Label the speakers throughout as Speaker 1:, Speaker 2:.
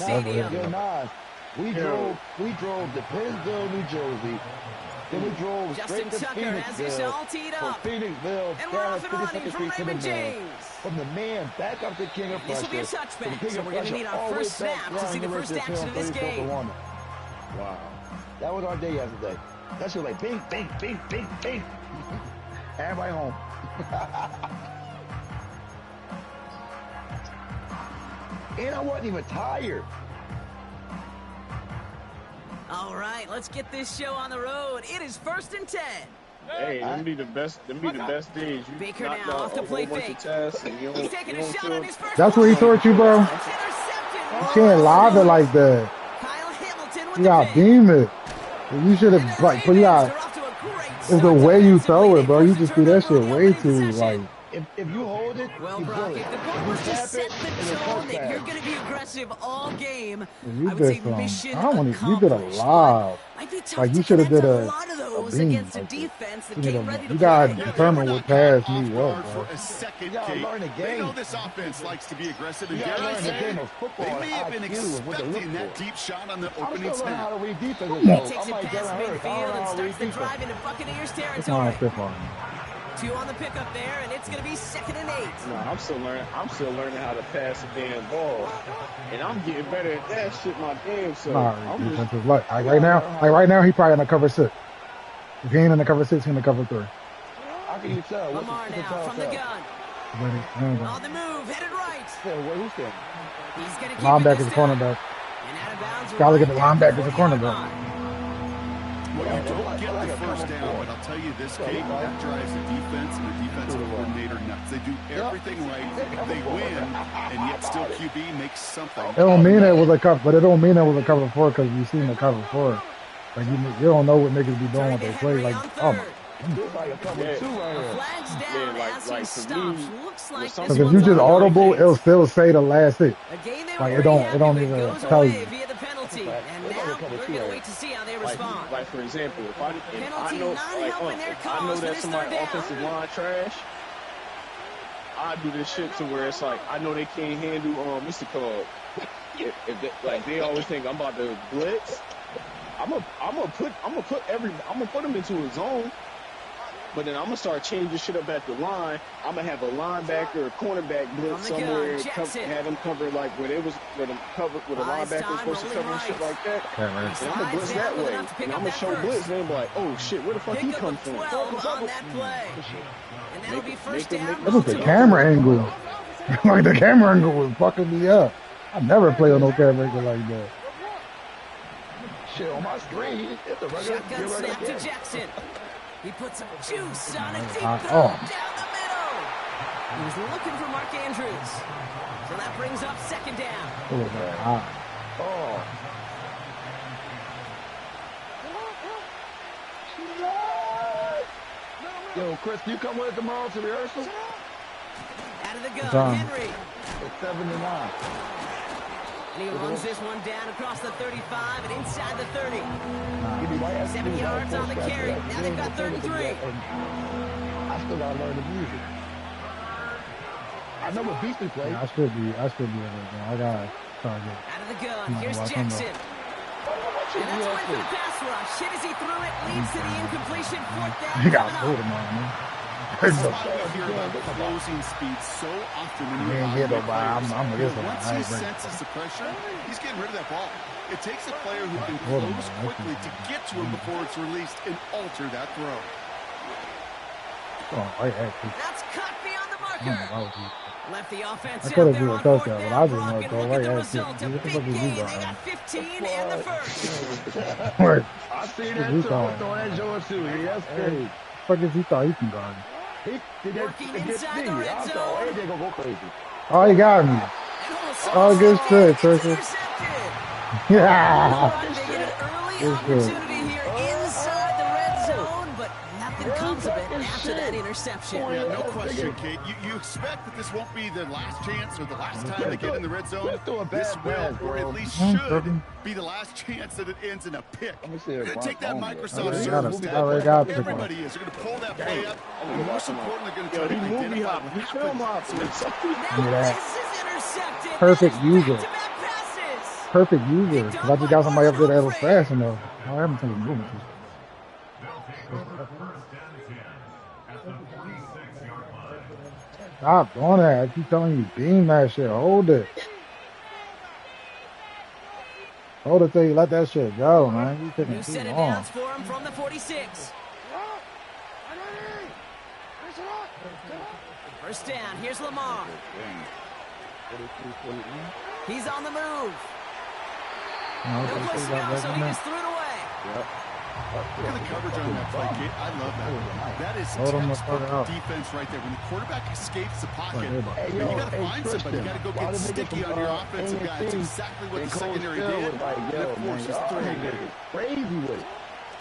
Speaker 1: Stadium.
Speaker 2: Yo, Nas, we drove to Pennsville, New Jersey. Then we drove straight to Phoenixville. Phoenixville,
Speaker 1: and we're off and running from Raymond James.
Speaker 2: From the man back up to King of Prussia.
Speaker 1: This will be a touchback, so we're going to need our first snap to see the first action of this game.
Speaker 2: Wow. That was our day yesterday. That shit was like bing, bing, bing, bing, bing. Everybody home. And I wasn't even tired.
Speaker 1: All right, let's get this show on the road. It is 1st and 10.
Speaker 3: Hey, them be the best days. You
Speaker 1: Baker now off to play fake.
Speaker 3: He's
Speaker 1: taking a shot on his first.
Speaker 4: That's where he taught you, bro. You can't lob it like that.
Speaker 1: Kyle Hamilton with
Speaker 4: You gotta beam it. You should have, like, but it's the way you throw it, bro. You just do that shit way too, like.
Speaker 2: If you hold it,
Speaker 1: well, Brock, if the goal was to set the tone that you're going to be aggressive all game,
Speaker 4: You
Speaker 1: I would
Speaker 4: did
Speaker 1: say
Speaker 4: some.
Speaker 1: mission
Speaker 4: I don't want
Speaker 1: accomplished.
Speaker 4: You did a lot.
Speaker 1: Might be tough
Speaker 4: Like you
Speaker 1: to
Speaker 4: should have did
Speaker 1: connect
Speaker 4: a
Speaker 1: lot of those
Speaker 4: beam.
Speaker 1: against a
Speaker 4: Like,
Speaker 1: defense that
Speaker 4: you
Speaker 1: came ready to
Speaker 4: gotta
Speaker 1: play.
Speaker 4: determine what pass me what, bro.
Speaker 2: You gotta learn the game.
Speaker 5: They know this offense likes to be aggressive.
Speaker 2: You gotta learn the game of
Speaker 5: They
Speaker 2: football.
Speaker 5: may have been expecting that deep shot on the opening snap.
Speaker 2: How to read defense.
Speaker 1: He takes it past midfield and starts the drive into Buccaneers territory. 2 on the pickup there, and it's going to be 2nd and 8.
Speaker 3: No, I'm still learning how to pass a damn ball, and I'm getting better at that shit my damn self.
Speaker 4: Like right now, he probably in the cover 6. If he ain't in the cover 6, he in the cover 3.
Speaker 2: How can you tell?
Speaker 1: Lamar now from the gun. On the move, headed right.
Speaker 2: Who's there?
Speaker 1: He's going to keep
Speaker 4: Linebackers and cornerback. Gotta look at the linebackers and cornerback.
Speaker 5: Well, you don't get the first down, but I'll tell you this, Kate, that drives the defense and the defensive coordinator nuts. They do everything right, they win, and yet still QB makes something.
Speaker 4: It don't mean it was a cover, but it don't mean it was a cover 4 because you seen the cover 4. Like you don't know what niggas be doing when they play. Like, oh my.
Speaker 1: Flags down as he stops. Looks like
Speaker 4: Because if you just audible, it'll still say the last hit. Like it don't even tell you.
Speaker 1: Via the penalty. And now we're going to wait to see how they respond.
Speaker 3: Like for example, if I know that somebody offensive line trash, I do this shit to where it's like I know they can't handle Mr. Call. If they always think I'm about to blitz, I'm gonna put them into a zone. But then I'm gonna start changing shit up at the line. I'm gonna have a linebacker or cornerback blitz somewhere, have them cover like where the linebacker was supposed to cover and shit like that. And I'm gonna blitz that way. And I'm gonna show blitz, and they'll be like, "Oh shit, where the fuck he come from?"
Speaker 4: That was the camera angle. Like the camera angle was fucking me up. I never play on no camera angle like that.
Speaker 2: Shit on my screen. It's a regular
Speaker 1: snap to Jackson. He puts some juice on a deep throw down the middle. He was looking for Mark Andrews. So that brings up 2nd down.
Speaker 2: Yo, Chris, you come with us tomorrow to rehearsal?
Speaker 1: Out of the gun, Henry.
Speaker 2: It's 7 to 9.
Speaker 1: And he runs this one down across the 35 and inside the 30. 7 yards on the carry. Now they've got 3rd and 3.
Speaker 2: I still gotta learn the music. I know what beats we play.
Speaker 4: Yeah, I should be able to. I gotta try to get.
Speaker 1: Out of the gun. Here's Jackson. And that's a win for the pass rush. Hit as he threw it. Leads to the incompletion. 4th down.
Speaker 4: He got pulled him on, man.
Speaker 5: That's why you hear about closing speed so often when you're
Speaker 4: I'm with this one.
Speaker 5: Once he senses the pressure, he's getting rid of that ball. It takes a player who can close quickly to get to him before it's released and alter that throw.
Speaker 1: That's cut beyond the marker. Left the offense
Speaker 4: I could have
Speaker 1: out
Speaker 4: been a
Speaker 1: there on
Speaker 4: touchdown,
Speaker 1: 4th
Speaker 4: but I just
Speaker 1: down.
Speaker 4: want to throw
Speaker 1: Look at
Speaker 4: right
Speaker 1: the
Speaker 4: at
Speaker 1: result. A
Speaker 4: you. What the
Speaker 1: big
Speaker 4: fuck is
Speaker 1: gain.
Speaker 4: you
Speaker 1: They
Speaker 4: doing?
Speaker 1: got 15 and the 1st.
Speaker 2: I see that too. I'm throwing that Joe too. Yes, hey.
Speaker 4: Fuck is he thought he can guard?
Speaker 1: Working inside the red zone.
Speaker 4: Oh, he got me. Oh, good shit, Trisha. Yeah.
Speaker 1: They get an early opportunity here inside the red zone, but nothing comes of it after that interception.
Speaker 5: Yeah, no question, Kate. You expect that this won't be the last chance or the last time they get in the red zone. This will, or at least should, be the last chance that it ends in a pick. You're going to take that Microsoft service. Everybody is. They're going to pull that play up. And most importantly, they're going to try to identify what happened.
Speaker 1: This is intercepted.
Speaker 4: Perfect user.
Speaker 1: Back-to-back passes.
Speaker 4: perfect user. Because I just got somebody up there that was fast enough. I haven't taken movement. Stop doing that. I keep telling you, beam that shit. Hold it. Hold it till you let that shit go, man. You taking too long.
Speaker 1: For him from the 46. First down. Here's Lamar. He's on the move. No place to go, so he just threw it away.
Speaker 5: Yep. Look at the coverage on that play, Kate. I love that. That is textbook defense right there. When the quarterback escapes the pocket, you got to find somebody. You got to go get sticky on your offensive guy. It's exactly what the secondary did. And it forces three.
Speaker 2: Crazy with it.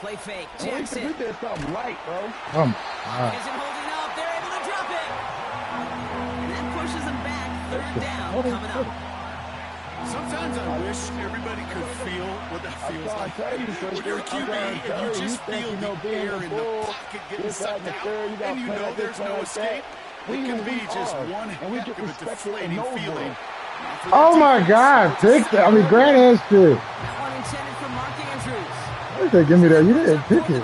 Speaker 1: Play fake. Jackson.
Speaker 2: You did something right, bro.
Speaker 1: Isn't holding up. They're able to drop it. And that pushes them back. Third down coming up.
Speaker 5: Sometimes I wish everybody could feel what that feels like. When you're a QB and you just feel the air in the pocket getting sucked out, and you know there's no escape, it can be just one heck of a deflating feeling.
Speaker 4: Oh my God, pick that. I mean, Grant has to.
Speaker 1: That one intended for Mark Andrews.
Speaker 4: I said, give me that. You didn't pick it.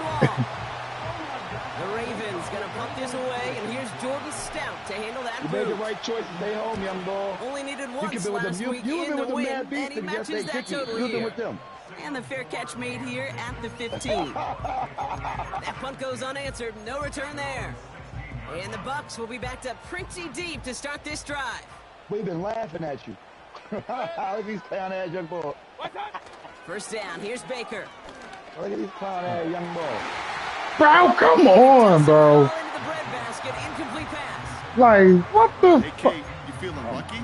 Speaker 1: The Ravens going to pump this away, and here's Jordan Stout to handle that
Speaker 2: move. You made the right choice to stay home, young boy.
Speaker 1: Only needed once last week in the win, and he matches that total here. And the fair catch made here at the 15. That punt goes unanswered. No return there. And the Bucks will be backed up pretty deep to start this drive.
Speaker 2: We've been laughing at you. Look at these clown-ass young boy.
Speaker 1: First down. Here's Baker.
Speaker 2: Look at these clown-ass young boy.
Speaker 4: Bro, come on, bro.
Speaker 1: Into the breadbasket. Incomplete pass.
Speaker 4: Like, what the
Speaker 5: fuck? Hey, Kate, you feeling lucky?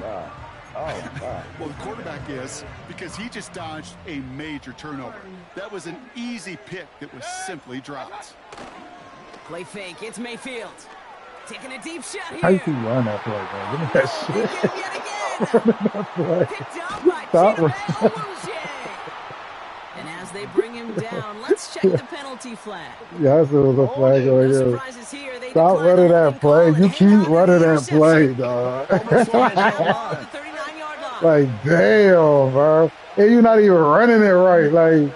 Speaker 5: Well, the quarterback is, because he just dodged a major turnover. That was an easy pick that was simply dropped.
Speaker 1: Play fake. It's Mayfield. Taking a deep shot here.
Speaker 4: How you keep running that play, bro? Give me that shit.
Speaker 1: Yet again. Picked up by Chidobe. And as they bring him down, let's check the penalty flag.
Speaker 4: Yeah, there was a flag over
Speaker 1: no
Speaker 4: here.
Speaker 1: Surprises here. They
Speaker 4: Stop running that play. You keep running that play, dog. Like, damn, bro. And you're not even running it right. Like,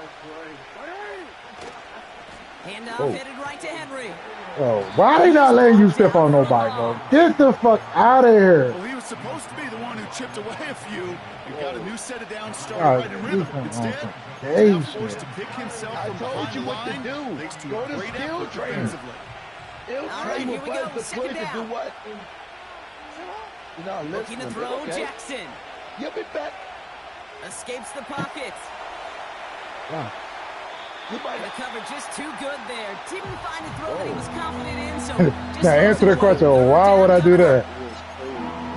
Speaker 1: handoff headed right to Henry.
Speaker 4: Oh, why they not letting you step on nobody, bro? Get the fuck out of here.
Speaker 5: Well, he was supposed to be the one who chipped away a few and got a new set of downs started right in rhythm. Instead, he's now forced to pick himself from behind the line, thanks to a great effort defensively.
Speaker 1: All right, here we go. Second down. Looking to throw, Jackson.
Speaker 2: You be back.
Speaker 1: Escapes the pocket.
Speaker 2: Wow.
Speaker 1: The cover just too good there. Didn't find a throw that he was confident in, so
Speaker 4: now answer the question, why would I do that?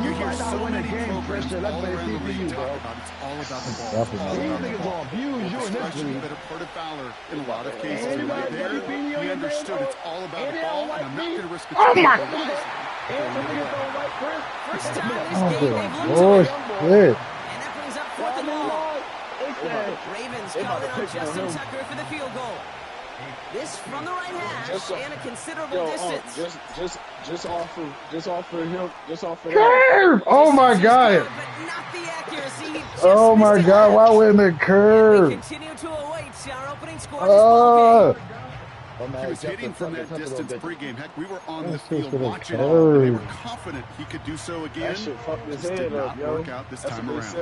Speaker 5: You hear so many programs all around the league talk about it's all about the ball. It's all about the ball. Discretion, but a part of valor in a lot of cases. And right there, we understood it's all about the ball, and I'm not going to risk it.
Speaker 4: Oh my!
Speaker 1: First time this game they've
Speaker 4: looked
Speaker 1: to it.
Speaker 4: Shit.
Speaker 1: And that brings up fourth and long. Ravens calling on Justin Tucker for the field goal. This from the right hash and a considerable distance.
Speaker 3: Just off of him.
Speaker 4: Curve! Oh my God!
Speaker 1: But not the accuracy.
Speaker 4: Oh my God! Why wouldn't the curve?
Speaker 1: We continue to await our opening score this ball game.
Speaker 5: He was hitting from that distance pregame. Heck, we were on the field watching it, and they were confident he could do so again.
Speaker 3: That shit fucked his
Speaker 5: Just did
Speaker 3: head
Speaker 5: not
Speaker 3: up, yo.
Speaker 5: work out this time around.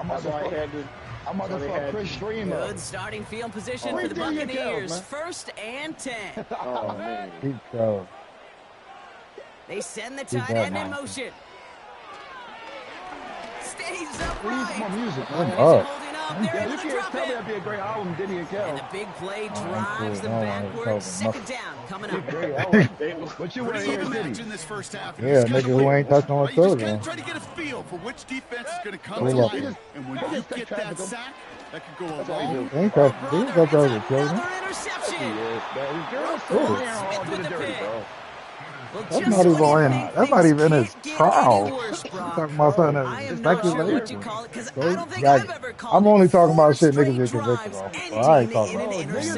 Speaker 3: That's why I had to.
Speaker 2: I'm going to fuck Chris Streamer.
Speaker 1: Good starting field position for the Buccaneers. First and 10.
Speaker 3: Oh, man.
Speaker 4: Keep going.
Speaker 1: They send the tight end in motion. Stays upright.
Speaker 2: More music.
Speaker 1: Holding up. They're
Speaker 2: You
Speaker 1: able to
Speaker 2: can't
Speaker 1: drop
Speaker 2: tell me
Speaker 1: it.
Speaker 2: that'd be a great album, Diddy and Kel.
Speaker 1: And the big play drives them backwards. Second down coming up.
Speaker 2: What you
Speaker 5: What
Speaker 2: want
Speaker 5: do
Speaker 2: to
Speaker 5: you
Speaker 2: hear,
Speaker 5: imagine this first half?
Speaker 4: Yeah, nigga who ain't touched on a
Speaker 5: You just
Speaker 4: toe,
Speaker 5: kind of try to get a feel for which defense is going to come to
Speaker 4: Hold
Speaker 5: life.
Speaker 4: up.
Speaker 5: And when you get that sack, that could go a long
Speaker 4: Ain't tough. These are probably killing him.
Speaker 1: Another interception. Smith with the pick. Well,
Speaker 4: That's not even in. That's not even his trial.
Speaker 1: Worse,
Speaker 4: Talking about something
Speaker 1: I
Speaker 4: that's
Speaker 1: am not
Speaker 4: expected
Speaker 1: sure
Speaker 4: later.
Speaker 1: what you call it, because
Speaker 4: So,
Speaker 1: I don't think
Speaker 4: yeah.
Speaker 1: I've ever
Speaker 4: I'm only talking about shit niggas get convicted on. Well, I ain't talking about
Speaker 5: niggas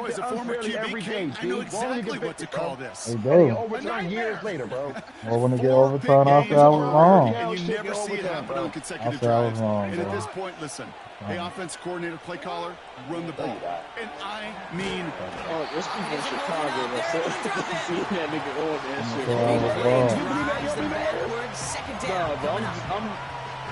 Speaker 5: as a former QB, I know exactly what to call this.
Speaker 4: They do.
Speaker 2: Overturned years later, bro.
Speaker 4: Or when they get overturned, I say I was wrong.
Speaker 5: And you never see it happen on consecutive drives. And at this point, listen, hey, offense coordinator, play caller, run the ball. And I mean,
Speaker 3: there's people in Chicago that seeing that nigga on that shit.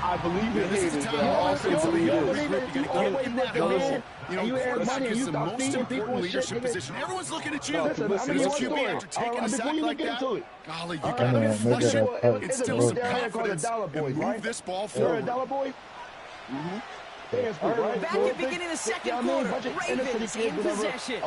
Speaker 3: I believe in haters, but I also believe this.
Speaker 5: You know, quarterback is the most important leadership position. Everyone's looking at you. As a QB, after taking a sack like that, golly, you got to flush it, instill some confidence, and move this ball forward.
Speaker 1: Back at beginning of second quarter, Ravens in possession.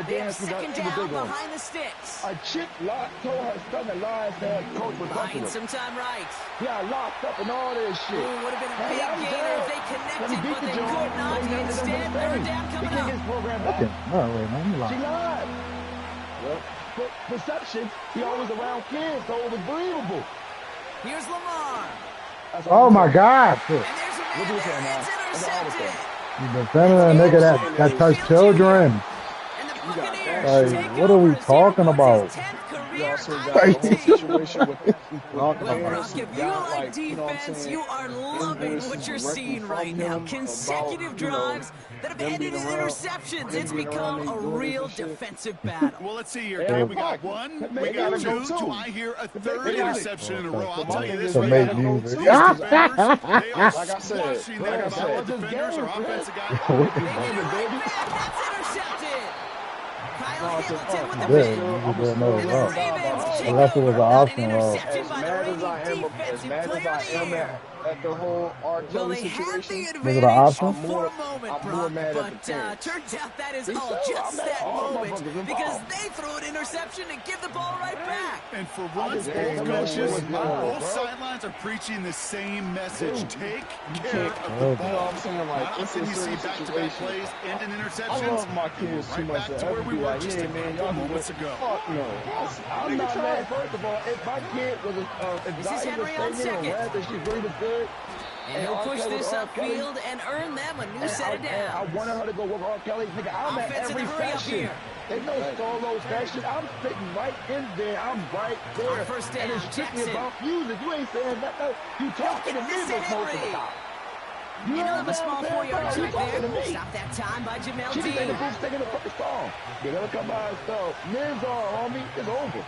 Speaker 1: They have second down behind the sticks.
Speaker 2: A chip locked told her son the Lions head coach was
Speaker 1: buying some time right.
Speaker 2: Yeah, locked up and all this shit.
Speaker 1: Would have been a big gainer if they connected, but they could not. Instead, third down coming up.
Speaker 2: She lied. But perception, he always around kids, so it was believable.
Speaker 1: Here's Lamar.
Speaker 4: Oh my God.
Speaker 1: And there's a man there. It's intercepted.
Speaker 4: You defending a nigga that touched children. Like, what are we talking about?
Speaker 1: If you like defense, you are loving what you're seeing right now. Consecutive drives that have ended in interceptions. It's become a real defensive battle.
Speaker 5: Well, let's see here, Dave. We got one, we got two. Do I hear a third interception in a row? I'll tell you this right now. These defenders, they are squashing their defenders or offensive guys.
Speaker 1: That's intercepted. Kyle Hamilton with the pick. And the Ravens take over an interception by the reigning defensive player of the year.
Speaker 3: At the whole R. Kelly situation.
Speaker 1: Was it an option? For a moment, Brock, but turns out that is all just that moment because they throw an interception and give the ball right back.
Speaker 5: And for once, both coaches, both sidelines are preaching the same message. Take care of the ball. Not often you see back-to-back plays end in interceptions.
Speaker 3: I love my kids too much.
Speaker 5: Back to where we were just a couple moments ago.
Speaker 2: I'm not mad. First of all, if my kid was
Speaker 1: this is Henry on second.
Speaker 2: She's really good.
Speaker 1: And he'll push this upfield and earn them a new set of downs.
Speaker 2: I wanted her to go with R. Kelly. Nigga, I'm at every session. There's no solo session. I'm sitting right in there. I'm right there.
Speaker 1: First down,
Speaker 2: and it's strictly about music. You ain't saying nothing. You talking to me most of the time.
Speaker 1: You know the small 4 yards right there. Stop that time by Jamel D.
Speaker 2: She's in the booth singing the fucking song. They're gonna come by herself. Men's on, homie. It's over.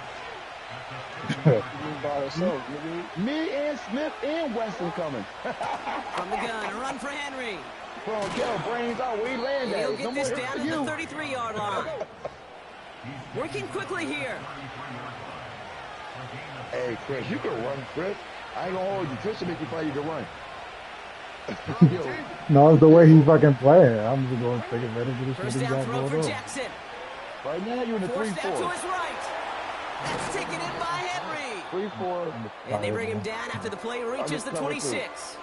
Speaker 2: Me and Smith and Weston coming.
Speaker 1: From the gun, run for Henry.
Speaker 2: From Kel, brains out, we land at.
Speaker 1: He'll get this down at the 33-yard line. Working quickly here.
Speaker 2: Hey, Chris, you can run, Chris. I ain't gonna hold you. Chris will make you fight you can run.
Speaker 4: No, it's the way he's fucking playing. I'm just going to take advantage of this.
Speaker 1: First down throw for Jackson.
Speaker 2: Right now, you're in the 3-4.
Speaker 1: Forced out to his right. That's taken in by Henry.
Speaker 2: 3-4.
Speaker 1: And they bring him down after the play reaches the 26.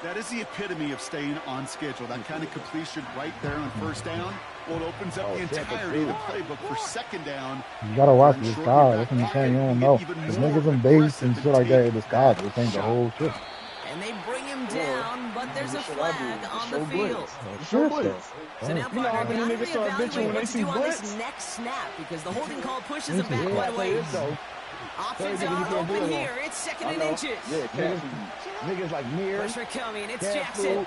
Speaker 5: That is the epitome of staying on schedule. That kind of completion right there on first down. Well, it opens up the entirety of the playbook for second down.
Speaker 4: You gotta watch this guy. That's what I'm saying. You don't know. There's niggas in base and shit like that in the sky. This ain't the whole shit.
Speaker 1: And they bring him down, but there's a flag on the field.
Speaker 4: Sure.
Speaker 1: So now, partner, gotta reevaluate what to do on this next snap because the holding call pushes him back quite a ways. Options are open here. It's second and inches.
Speaker 2: Niggas like Mir.
Speaker 1: Pressure coming. It's Jackson.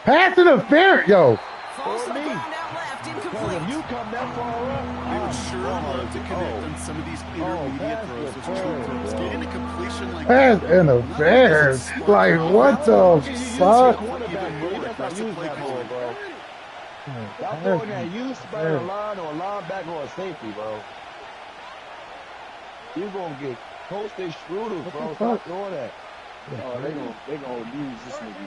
Speaker 4: Pass interference, yo.
Speaker 1: Falls to the ground out left. Incomplete.
Speaker 2: You come that far up.
Speaker 5: They would sure love to connect on some of these intermediate throws. Those true throws. Getting a completion like
Speaker 4: pass interference. Like, what the fuck?
Speaker 2: Y'all throwing that use by a line or a linebacker or a safety, bro. You're gonna get posted shooters, bro. Stop doing that.
Speaker 3: Oh, they gonna abuse this nigga.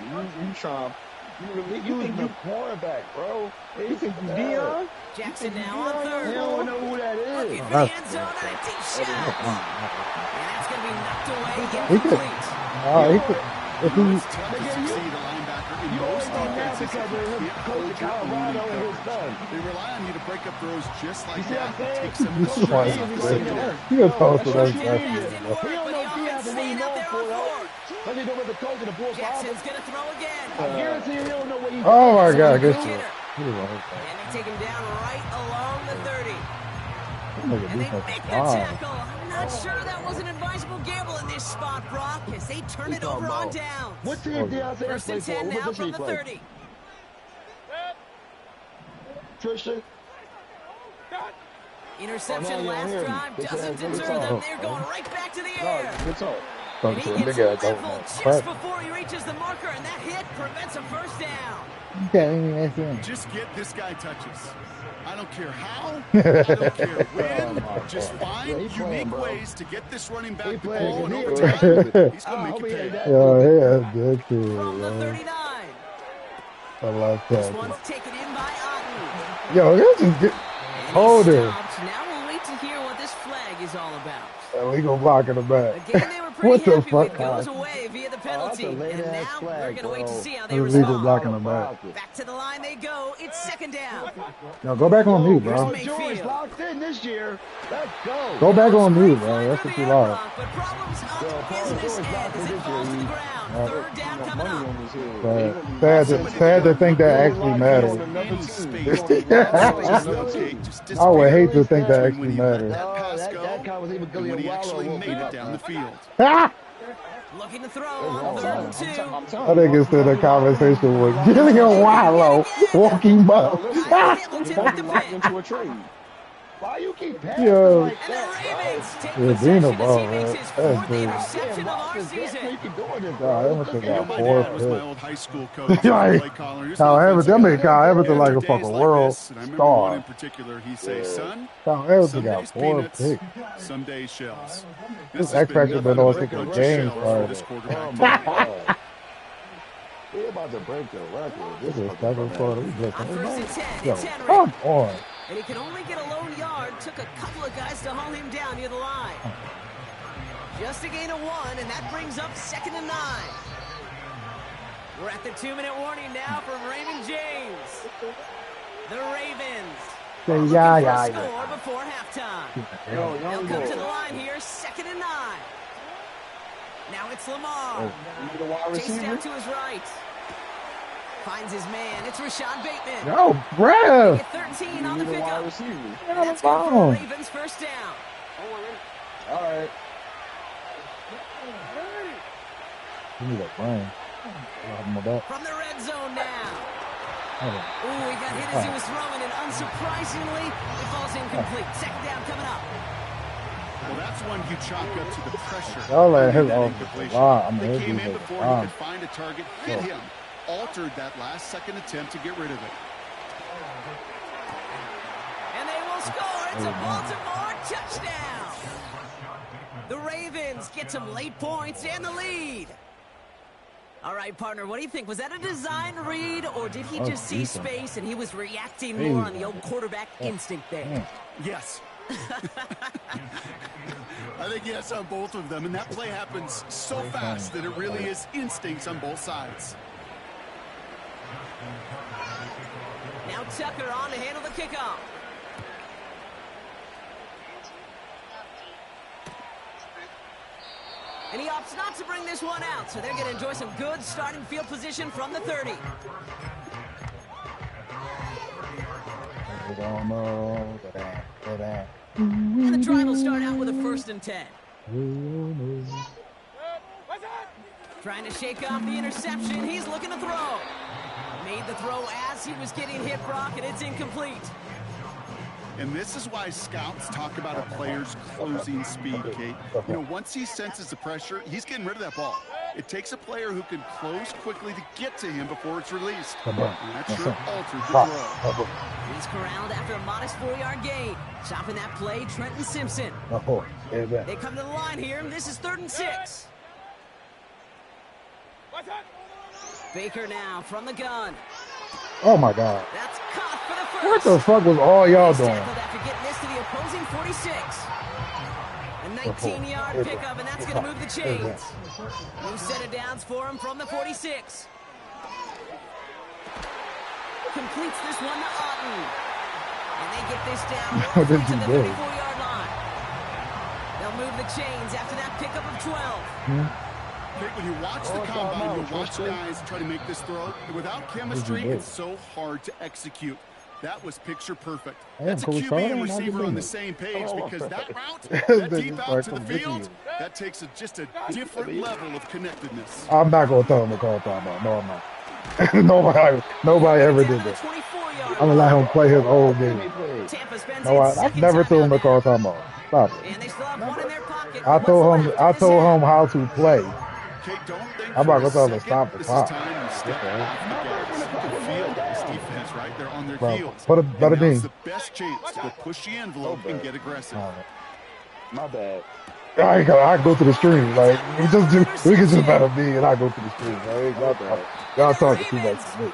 Speaker 3: You trying?
Speaker 2: You think you cornerback, bro? You think you Dion?
Speaker 1: Jackson now on third.
Speaker 2: You don't know who that is.
Speaker 1: Looking for the end zone and a deep shot. And that's gonna be knocked away. Incomplete.
Speaker 4: If he
Speaker 2: you always think that because of his coach of Colorado and his son.
Speaker 5: They rely on you to break up throws just like
Speaker 2: You see
Speaker 5: that.
Speaker 2: what I'm
Speaker 5: Take
Speaker 2: saying?
Speaker 5: some of the
Speaker 4: you
Speaker 1: He don't know staying out there on fourth.
Speaker 2: Let me know what the coach and the Bulls.
Speaker 1: Jackson's going to throw again.
Speaker 2: I guarantee you don't know what he's
Speaker 4: doing. Oh, my God. Good
Speaker 1: shit. And they take him down right along the 30. And they make the tackle. I'm not sure that was an advisable gamble in this spot, Brock, as they turn it over on down.
Speaker 2: What team did I say?
Speaker 1: First and 10 now from the 30.
Speaker 2: Tristan?
Speaker 1: Interception last drive doesn't deter them. They're going right back to the air. And he gets leveled just before he reaches the marker, and that hit prevents a first down.
Speaker 5: Just get this guy touches. I don't care how, I don't care when. Just find unique ways to get this running back the ball and over time. He's going to make it pay.
Speaker 1: From the 39.
Speaker 4: I love that.
Speaker 1: This one's taken in by Otten.
Speaker 4: Yo, this is good. Hold it.
Speaker 1: Now we'll wait to hear what this flag is all about.
Speaker 4: We gonna block in the back.
Speaker 1: Again, they were pretty happy with goes away via the penalty. And now we're going to wait to see how they respond.
Speaker 4: Blocking the back.
Speaker 1: Back to the line they go. It's second down.
Speaker 4: No, go back on mute, bro.
Speaker 2: George locked in this year. Let's go.
Speaker 4: Go back on mute, bro. That's what you lost.
Speaker 1: But problems on the business end as it falls to the ground. Third down coming up.
Speaker 4: Sad to think that actually matters. I would hate to think that actually matters.
Speaker 5: When he actually made it down the field.
Speaker 1: Looking to throw on third and 2.
Speaker 4: I think it's in a conversation with Gillian Wallow walking by.
Speaker 3: Into a trade.
Speaker 2: Why you keep passing
Speaker 4: like
Speaker 1: and the Ravens take
Speaker 4: possession
Speaker 1: as he makes his fourth interception of our season.
Speaker 4: Kyle Everton, I mean Kyle Everton like a fucking world star.
Speaker 5: In particular, he says, son,
Speaker 4: Kyle Everton got 4 picks.
Speaker 5: Some days shells.
Speaker 4: This X Factor been on 6 games.
Speaker 2: We're about to break the record.
Speaker 4: This is second quarter.
Speaker 1: Come on. And he can only get a lone yard. Took a couple of guys to haul him down near the line. Just a gain of 1, and that brings up 2nd and 9. We're at the 2-minute warning now from Raymond James. The Ravens looking for a score before halftime. They'll come to the line here, 2nd and 9. Now it's Lamar. Chased down to his right. Finds his man. It's Rashad Bateman.
Speaker 4: Oh, bruh.
Speaker 1: 13 on the pickup. That's good for the Ravens. First down.
Speaker 2: All right.
Speaker 4: You need a brain.
Speaker 1: From the red zone now. Ooh, he got hit as he was throwing, and unsurprisingly, it falls incomplete. Second down coming up.
Speaker 5: Well, that's one you chalk up to the pressure.
Speaker 4: Y'all let him off.
Speaker 5: They came in before he could find a target, hit him. Altered that last second attempt to get rid of it.
Speaker 1: And they will score. It's a Baltimore touchdown. The Ravens get some late points and the lead. All right, partner, what do you think? Was that a design read, or did he just see space and he was reacting more on the old quarterback instinct there?
Speaker 5: Yes. I think yes on both of them, and that play happens so fast that it really is instincts on both sides.
Speaker 1: Now Tucker on to handle the kickoff. And he opts not to bring this one out, so they're going to enjoy some good starting field position from the 30. And the drive will start out with a 1st and 10. Trying to shake off the interception. He's looking to throw. Made the throw as he was getting hit, Brock, and it's incomplete.
Speaker 5: And this is why scouts talk about a player's closing speed, Kate. You know, once he senses the pressure, he's getting rid of that ball. It takes a player who can close quickly to get to him before it's released. And that sure altered the throw.
Speaker 1: He's corralled after a modest 4-yard gain. Stopping that play, Trenton Simpson. They come to the line here, and this is 3rd and 6. Baker now from the gun.
Speaker 4: Oh my God.
Speaker 1: That's caught for the first.
Speaker 4: What the fuck was all y'all doing?
Speaker 1: After getting this to the opposing 46. A 19-yard pickup, and that's going to move the chains. New set of downs for him from the 46. Completes this one to Otten. And they get this down to the 34-yard line. They'll move the chains after that pickup of 12.
Speaker 5: When you watch the combine, you watch guys try to make this throw. Without chemistry, it's so hard to execute. That was picture perfect. That's a QB and receiver on the same page because that route, that deep out to the field, that takes just a different level of connectedness.
Speaker 4: I'm not going to tell him to call timeout. No, I'm not. nobody ever did that. I'm going to let him play his old game. No, I've never told him to call timeout. Stop it. I told him how to play. I'm not going to tell him to stop the clock.
Speaker 5: Right? They're on their heels.
Speaker 4: Put a better team.
Speaker 5: The best chance to push the envelope and get aggressive.
Speaker 2: My bad.
Speaker 4: I go to the stream. Like we can just bet on me and I go to the stream. Right? Y'all talking too much to me.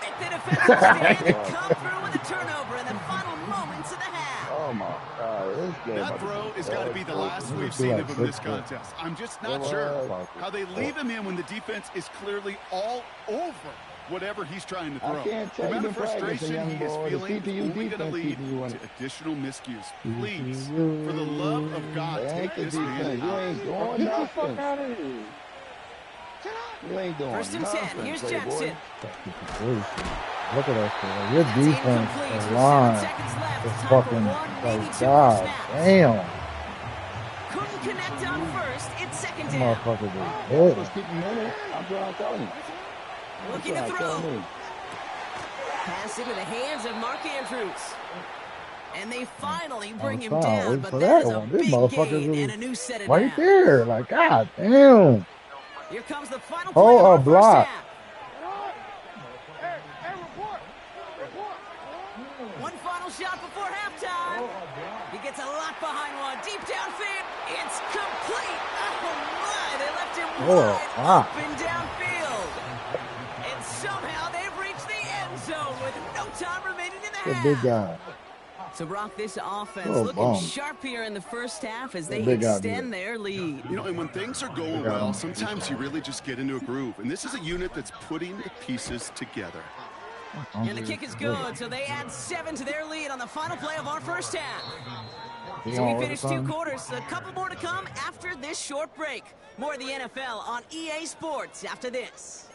Speaker 2: Oh my God!
Speaker 5: That throw has got to be the last we've seen of him in this contest. I'm just not sure how they leave him in when the defense is clearly all over whatever he's trying to throw.
Speaker 2: I can't tell
Speaker 5: the amount
Speaker 2: you
Speaker 5: of frustration he is feeling is only going to lead to additional miscues. Please, for the love of God, take this man
Speaker 2: out. You ain't doing nothing. You ain't doing
Speaker 1: First and 10. Here's Jackson.
Speaker 4: Look at that shit. Your defense and line is fucking like God damn.
Speaker 1: Couldn't connect on first. It's second down.
Speaker 4: Motherfucker did.
Speaker 2: Just keep him in it. I'm trying to tell you.
Speaker 1: Looking to throw. Pass into the hands of Mark Andrews. And they finally bring him down, but that is a big gain and a new set of
Speaker 4: right there. Like, God damn.
Speaker 1: Here comes the final play of our
Speaker 4: block.
Speaker 1: First half. One final shot before halftime. He gets a lock behind one. Deep downfield. It's complete. Oh, my. They left him wide open downfield. And somehow they've reached the end zone with no time remaining in the half.
Speaker 4: Big guy.
Speaker 1: So, Brock, this offense looking sharp here in the first half as they extend their lead.
Speaker 5: You know, and when things are going well, sometimes you really just get into a groove. And this is a unit that's putting the pieces together.
Speaker 1: And the kick is good, so they add 7 to their lead on the final play of our first half. So we finished 2 quarters. A couple more to come after this short break. More of the NFL on EA Sports after this.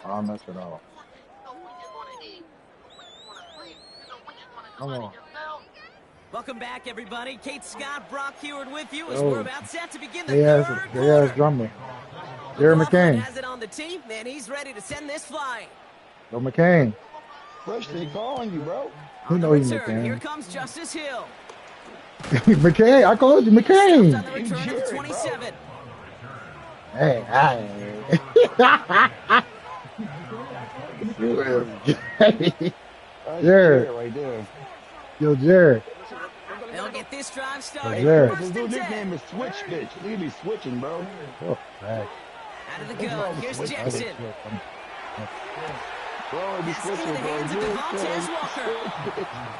Speaker 4: I'll mess it up. Come on.
Speaker 1: Welcome back, everybody. Kate Scott, Brock Heward with you as we're about set to begin the third quarter.
Speaker 4: Yeah, drummer. Jerry McCain
Speaker 1: has it on the team, and he's ready to send this flying.
Speaker 4: Go McCain.
Speaker 2: Fresh, they calling you, bro.
Speaker 4: You know he's McCain.
Speaker 1: Here comes Justice Hill.
Speaker 4: McCain, I called you McCain.
Speaker 1: On the return of the 27.
Speaker 4: Hey, Jared.
Speaker 2: Right there.
Speaker 4: Yo, Jared.
Speaker 1: They'll get this drive started.
Speaker 2: His new nickname is Switch Bitch. He be switching, bro.
Speaker 4: Oh, back.
Speaker 1: Out of the gun. Here's Jackson. Pass into the hands of Devontae Walker.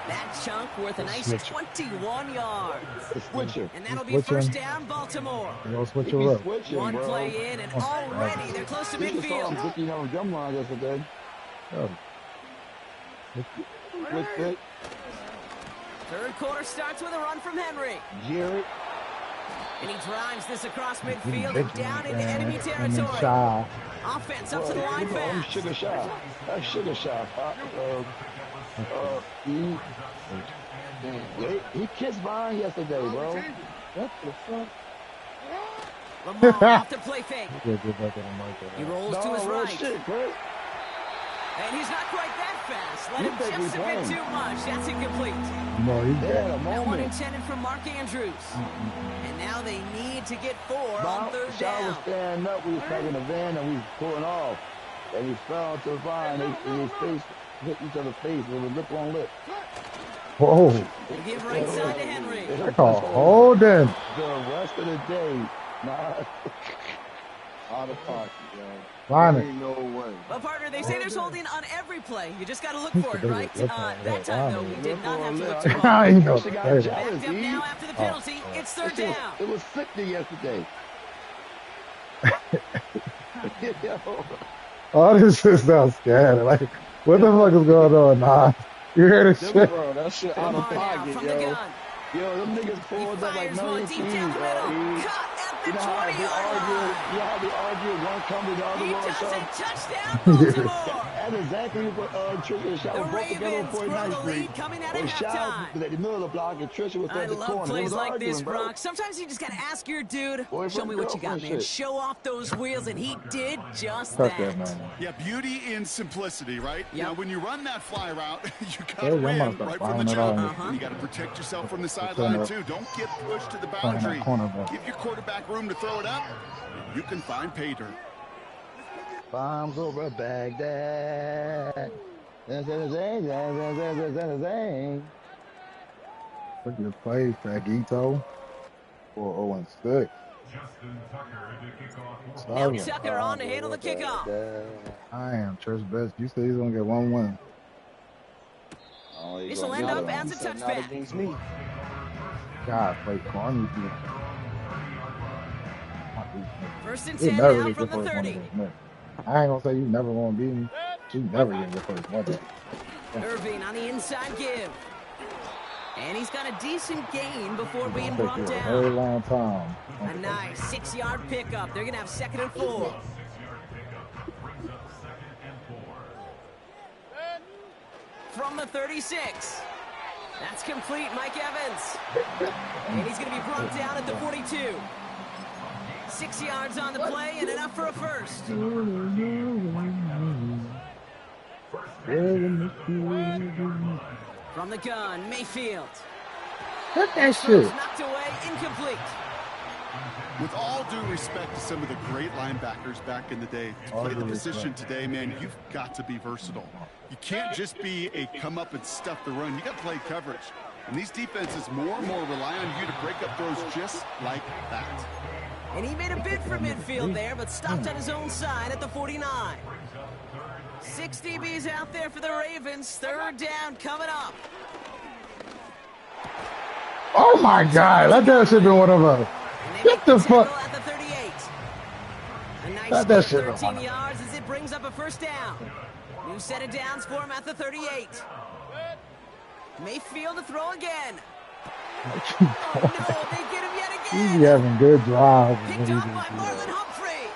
Speaker 1: That chunk worth a nice 21 yards. And that'll be first down, Baltimore. One play in, and already they're close to midfield. Third quarter starts with a run from Henry.
Speaker 2: Jared.
Speaker 1: And he drives this across midfield and down into enemy territory. Offense up to the line fast.
Speaker 2: Sugar shot. That's sugar shot. He kissed Vine yesterday, bro. What the fuck?
Speaker 1: Lamar off the play fake. He rolls to his right. And he's not quite that fast. Let him just a bit too much. That's incomplete.
Speaker 4: No, he's
Speaker 1: that one intended for Mark Andrews. And now they need to get 4 on third down.
Speaker 2: Was standing up. We was taking a van and we was pulling off. And he fell to the vine and his face hit each other's face. It was lip on lip.
Speaker 4: Whoa.
Speaker 1: They give right side to Henry.
Speaker 4: They call holding.
Speaker 2: The rest of the day, out of pocket, yo.
Speaker 4: Ain't
Speaker 2: no way.
Speaker 1: Well, partner, they say there's holding on every play. You just got to look for it, right? That time, though, we did not have to look too long. Backed up now after the penalty. It's third down.
Speaker 2: It was 60 yesterday.
Speaker 4: Oh, this is not scared. Like, what the fuck is going on? Nah. You hear this shit?
Speaker 3: Bro, that shit out of pocket, yo.
Speaker 2: Yo, them niggas pulled up like million keys, bro.
Speaker 1: You know how
Speaker 2: they argue, one comes, the other one comes.
Speaker 1: Touchdown, Baltimore.
Speaker 2: That's exactly what Trisha and Shaq were both together on 49th Street.
Speaker 1: Coming out of
Speaker 2: halftime. At the middle of the block, and Trisha was at the corner. I love
Speaker 1: plays like this, Brock. Sometimes you just got to ask your dude, show me what you got, man. Show off those wheels, and he did just that.
Speaker 5: Yeah, beauty in simplicity, right? Yep. Now, when you run that fly route, you got to win right from the jump. You got to protect yourself from the sideline, too. Don't get pushed to the boundary. Give your quarterback room to throw it up. You can find pay dirt.
Speaker 2: Bombs over Baghdad.
Speaker 4: Look at the play, Fagito. 4-0-6.
Speaker 1: Now Tucker on to handle the kickoff.
Speaker 4: I am Church Best. You said he's going to get 1 win.
Speaker 1: This will end up as a touchback.
Speaker 4: God, play corny.
Speaker 1: First and 10 now from the 30.
Speaker 4: I ain't gonna say you never gonna beat me. You never get your first one.
Speaker 1: Irving on the inside give. And he's got a decent gain before being brought down.
Speaker 4: A very long time.
Speaker 1: A nice 6-yard pickup. They're gonna have 2nd and 4. From the 36. That's complete, Mike Evans. And he's gonna be brought down at the 42. 6 yards on the play and enough for a first. From the gun, Mayfield.
Speaker 4: Look that shit.
Speaker 1: Knocked away, incomplete.
Speaker 5: With all due respect to some of the great linebackers back in the day, to play the position today, man, you've got to be versatile. You can't just be a come up and stuff the run. You got to play coverage. And these defenses more and more rely on you to break up throws just like that.
Speaker 1: And he made a bid for midfield there, but stopped on his own side at the 49. 6 DBs out there for the Ravens. 3rd down coming up.
Speaker 4: Oh my God! Let that shit be one of us. Get the fuck.
Speaker 1: At the 38. A nice
Speaker 4: Let that shit
Speaker 1: 13 yards as it brings up a first down. New set of downs for him at the 38. Mayfield to throw again. Oh no, they get him yet again.
Speaker 4: He's having good drives.
Speaker 1: Picked up by Marlon Humphrey.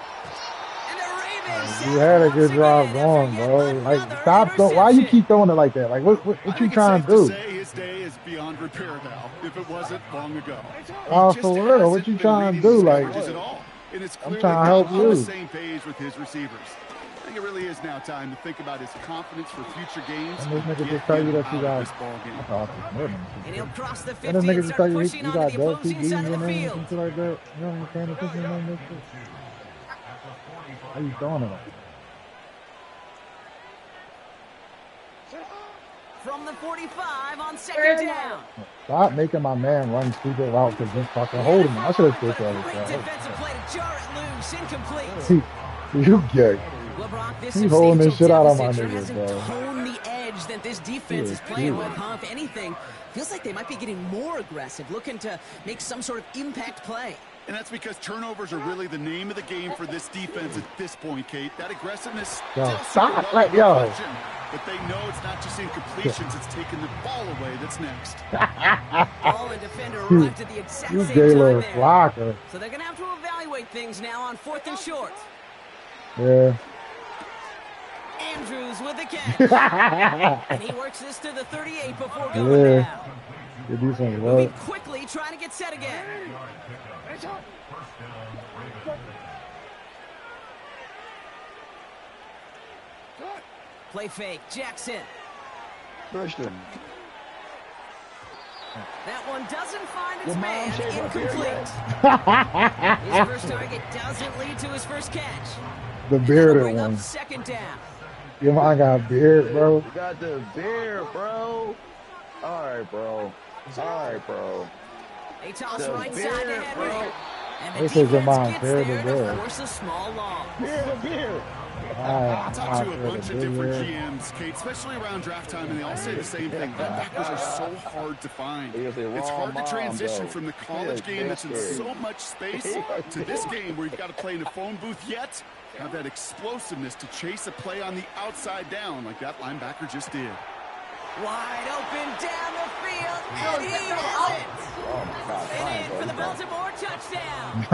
Speaker 1: And the Ravens.
Speaker 4: You had a good drive going, bro. Like, stop. Why you keep throwing it like that? Like, what you trying to do?
Speaker 5: His day is beyond repair now, if it wasn't long ago.
Speaker 4: Oh, for real. What you trying to do? Like, I'm trying to help you.
Speaker 5: On the same page with his receivers. I think it really is now time to think about his confidence for future games.
Speaker 4: And this nigga just tell you that you got.
Speaker 1: And he'll cross the 50 and start pushing onto the opposing side of the field.
Speaker 4: Like that. You don't understand the pushing on this shit. How you throwing it?
Speaker 1: From the 45 on 2nd down.
Speaker 4: Stop making my man run stupid routes to just fucking hold him. I should have switched that.
Speaker 1: Great defensive play to jar it loose, incomplete.
Speaker 4: You gay. He's holding this shit out on my niggas, bro.
Speaker 1: Tone the edge that this defense is playing with, huh? If anything, feels like they might be getting more aggressive, looking to make some sort of impact play.
Speaker 5: And that's because turnovers are really the name of the game for this defense at this point, Kate. That aggressiveness
Speaker 4: yo, stop, like, yo.
Speaker 5: But they know it's not just incompletions, it's taking the ball away that's next.
Speaker 1: Ball and defender arrived at the exact same time there.
Speaker 4: Blocker.
Speaker 1: So they're going to have to evaluate things now on 4th and short.
Speaker 4: Yeah.
Speaker 1: Andrews with the catch. And he works this to the 38 before going down.
Speaker 4: You do something
Speaker 1: moving quickly, trying to get set again. Play fake, Jackson.
Speaker 2: Christian.
Speaker 1: That one doesn't find its man, incomplete. His first target doesn't lead to his first catch.
Speaker 4: The bearded one.
Speaker 1: 2nd down.
Speaker 4: Your man got a beard, bro.
Speaker 2: You got the beard, bro. All right, bro. All right, bro.
Speaker 1: They toss right side to Henry. And the
Speaker 4: this is your
Speaker 1: defense
Speaker 4: man,
Speaker 1: gets
Speaker 4: beard
Speaker 1: there
Speaker 4: to
Speaker 1: to
Speaker 4: beard.
Speaker 1: force a small loss.
Speaker 2: Beard.
Speaker 5: I talked to a bunch of different GMs, Kate, especially around draft time, and they all say the same thing. Linebackers are so hard to find. It's hard to transition from the college game that's in so much space to this game where you've got to play in a phone booth yet have that explosiveness to chase a play on the outside down like that linebacker just did.
Speaker 1: Wide open down the field, and he has it.
Speaker 2: Oh my God!
Speaker 1: And in for the Baltimore touchdown.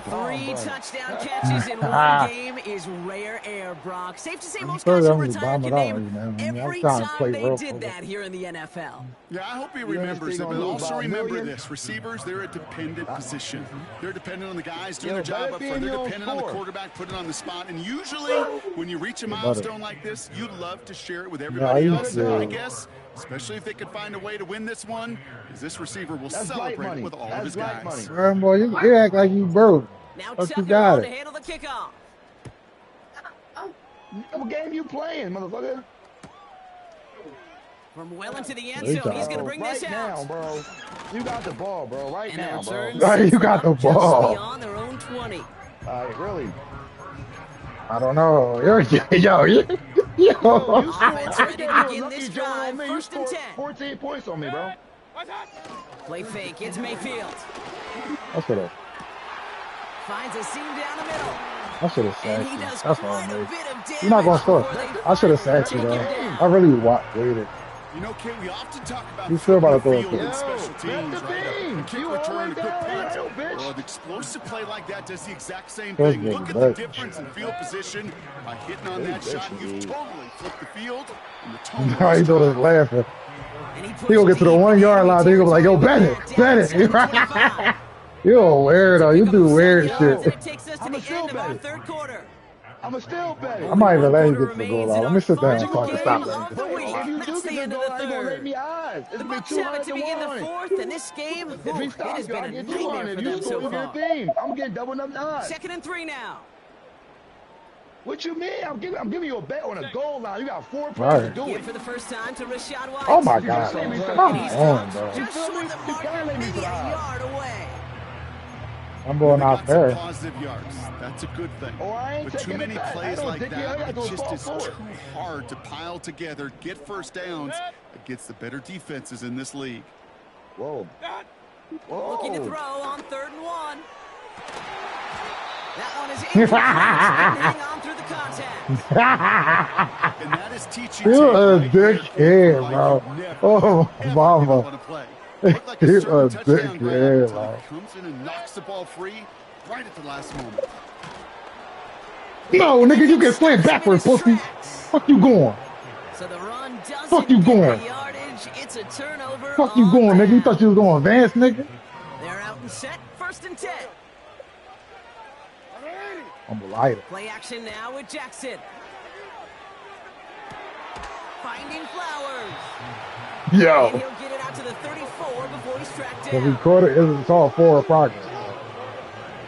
Speaker 1: 3 touchdown catches in one game is rare air, Brock. Safe to say most guys who retire can name every time they did that here in the NFL.
Speaker 5: Yeah, I hope he remembers it, but also remember this. Receivers, they're a dependent position. They're dependent on the guys doing their job up front. They're dependent on the quarterback putting on the spot. And usually, when you reach a milestone like this, you'd love to share it with everybody else. I guess, especially if they could find a way to win this one, is this receiver will celebrate it with all of his guys.
Speaker 4: Man, boy, you act like you broke.
Speaker 1: Now
Speaker 4: you
Speaker 1: got
Speaker 4: it.
Speaker 1: To handle the kickoff.
Speaker 2: What game you playing, motherfucker?
Speaker 1: From well into the end zone, he's going to bring this out.
Speaker 2: Right now, bro. You got the ball, bro. Right now, bro.
Speaker 4: You got the ball.
Speaker 1: Beyond their own 20.
Speaker 2: Really?
Speaker 4: I don't know. Yo.
Speaker 1: Offense ready to begin this drive. First and 10.
Speaker 2: 14 points on me, bro.
Speaker 1: Play fake. It's Mayfield.
Speaker 4: I should have.
Speaker 1: Finds a seam down the middle.
Speaker 4: I should have sacked you. That's all I made.
Speaker 1: You're
Speaker 4: not going to score. I should have sacked you, though. I really waited.
Speaker 5: You know, Kid, we often talk about
Speaker 4: you still about to throw it.
Speaker 5: Special teams, right? Kick return, a good punt. Well, an explosive play like that does the exact same thing. Look at the difference in field position. By hitting on that shot, you've totally flipped the field. And the tone
Speaker 4: he's going to laughing. He'll get to the 1 yard line. He'll be like, yo, bet it. You're a weirdo. You do weird shit.
Speaker 2: I'm still betting.
Speaker 4: I might even let you get to the goal line. Let me sit down so I can stop that.
Speaker 2: If you do get to the goal line, you're going to make me eyes.
Speaker 1: The Bucks have it to begin the fourth, and this game, it has been a nightmare for them so far.
Speaker 2: I'm getting double up odds.
Speaker 1: 2nd and 3 now.
Speaker 2: What you mean? I'm giving you a bet on a goal line. You got 4 points to do it.
Speaker 1: For the first time to Rashad White.
Speaker 4: Oh my God! Come on, bro.
Speaker 1: Just short of the mark, maybe a yard away.
Speaker 4: I'm going out there.
Speaker 5: Positive yards. That's a good thing.
Speaker 2: But
Speaker 5: too many plays like that, it just is too hard to pile together, get first downs against the better defenses in this league.
Speaker 2: Whoa.
Speaker 1: Looking to throw on 3rd and 1. That one is incomplete. Hang on through the contact.
Speaker 5: And that is teaching
Speaker 4: you're a dickhead, bro. Oh, mama. He's a dickhead, bro.
Speaker 5: Comes in and knocks the ball free right at the last moment.
Speaker 4: No, nigga, you get slammed backwards, pussy. Fuck you going?
Speaker 1: So the run doesn't
Speaker 4: fuck you going?
Speaker 1: Yardage. It's a turnover.
Speaker 4: Fuck you going, nigga? You thought you was going advance, nigga?
Speaker 1: They're out and set. 1st and 10.
Speaker 4: I'm a lighter.
Speaker 1: Play action now with Jackson. Finding Flowers.
Speaker 4: Yo.
Speaker 1: And he'll get it out to the 34 before he's tracked down.
Speaker 4: The recorder isn't all 4 o'clock.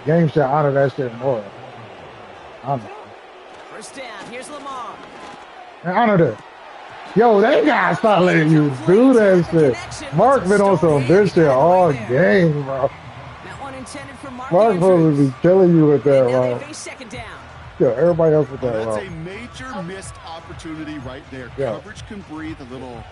Speaker 4: Game should honor that shit more. Honor.
Speaker 1: First down. Here's Lamar.
Speaker 4: And honor that. Yo, they gotta start letting you do that shit. Mark been on some bitch shit all game, bro. Mark supposed to be killing you with that, bro. Yo, everybody else with that, bro.
Speaker 5: That's a major missed opportunity right there.
Speaker 4: Yeah.
Speaker 5: Coverage can breathe a little.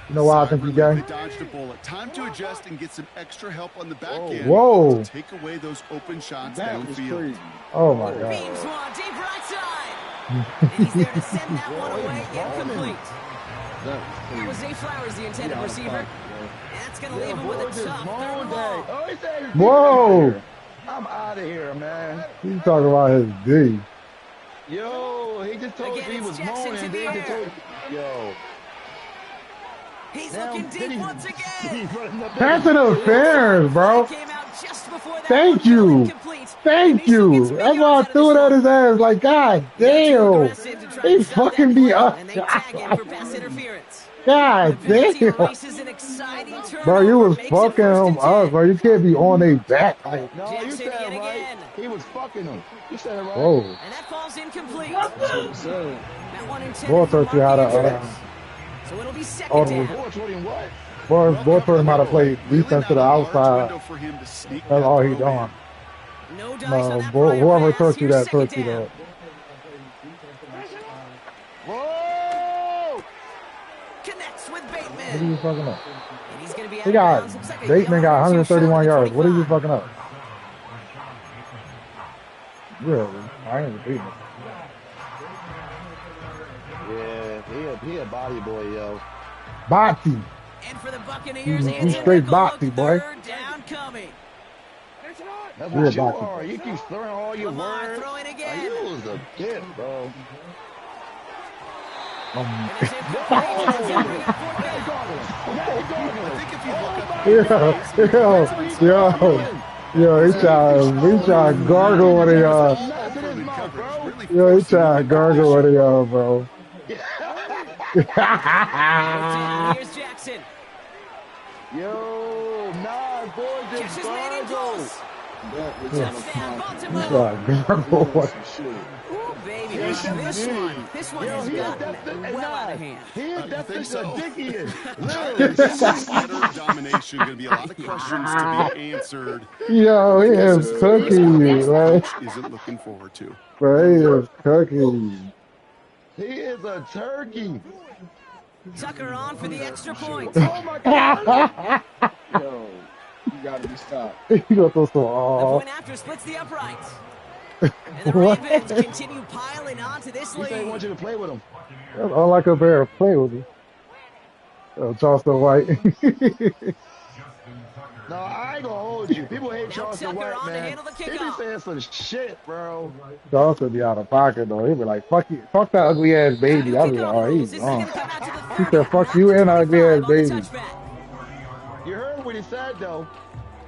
Speaker 4: You know why I think you got
Speaker 5: They dodged a bullet. Time to adjust and get some extra help on the back end.
Speaker 4: Whoa.
Speaker 5: To take away those open shots downfield.
Speaker 4: Oh my God.
Speaker 1: Beams one, deep right side. And he's there to send that one away, incomplete. That was Zay Flowers, the intended receiver. That's going to leave him with a tough 3rd and long.
Speaker 4: Whoa.
Speaker 2: I'm out of here, man.
Speaker 4: He's talking about his D.
Speaker 2: Yo, he just told me he was moaning. Yo.
Speaker 1: He's looking deep once again.
Speaker 4: Pass interference, bro. Thank you. Thank you. That's why I threw it at his ass. Like, God damn. He fucking be up. God damn. Bro, you was fucking him up, bro. You can't be on their back. Like,
Speaker 2: no, you said it right. He was fucking him. You said it right.
Speaker 4: Whoa.
Speaker 1: And that falls incomplete.
Speaker 4: Boy taught you how to
Speaker 1: so it'll be 2nd down.
Speaker 4: Boy taught him how to play defense to the outside. That's all he doing. No, whoever taught you that taught you that.
Speaker 2: Whoa!
Speaker 1: Connects with Bateman.
Speaker 4: What are you fucking up?
Speaker 1: And he's gonna be
Speaker 4: He got Bateman got 131 yards. What are you fucking up? Really? I ain't beating him.
Speaker 2: Yeah, he a He a body boy, yo.
Speaker 4: Boxy.
Speaker 1: And for the Buccaneers,
Speaker 4: He's straight boxy, boy.
Speaker 1: Third down coming.
Speaker 2: That's what you are. You keep throwing all your words.
Speaker 1: Throwing again.
Speaker 2: You was a kid, bro.
Speaker 5: I think if you look up
Speaker 4: Yo, he trying to gargle one of y'all. Yo, he trying to gargle one of y'all, bro.
Speaker 1: Here's Jackson.
Speaker 2: Yo, nah, boy, just gargle.
Speaker 1: Ooh, baby, this one has gotten well out of hand.
Speaker 2: That's just a dickiest.
Speaker 5: Utter domination. Going to be a lot of questions to be answered.
Speaker 4: Yo, he is cooking you, right?
Speaker 5: Isn't looking forward to.
Speaker 4: Bro, he is cooking.
Speaker 2: He is a turkey.
Speaker 1: Tucker on for the extra point.
Speaker 2: Oh my God.
Speaker 3: Yo, you gotta be stopped.
Speaker 4: You gonna throw some
Speaker 1: The point after splits the uprights. And the Ravens continue piling onto this lead.
Speaker 2: He wants you to play with him.
Speaker 4: That's all I could bear to play with me. Charleston White.
Speaker 2: No, I ain't gonna hold you. People hate Charleston White, man. He be saying some shit, bro.
Speaker 4: Charleston be out of pocket, though. He be like, fuck you, fuck that ugly ass baby. I be like, oh, he's wrong. He said, fuck you and ugly ass baby.
Speaker 2: You heard what he said, though.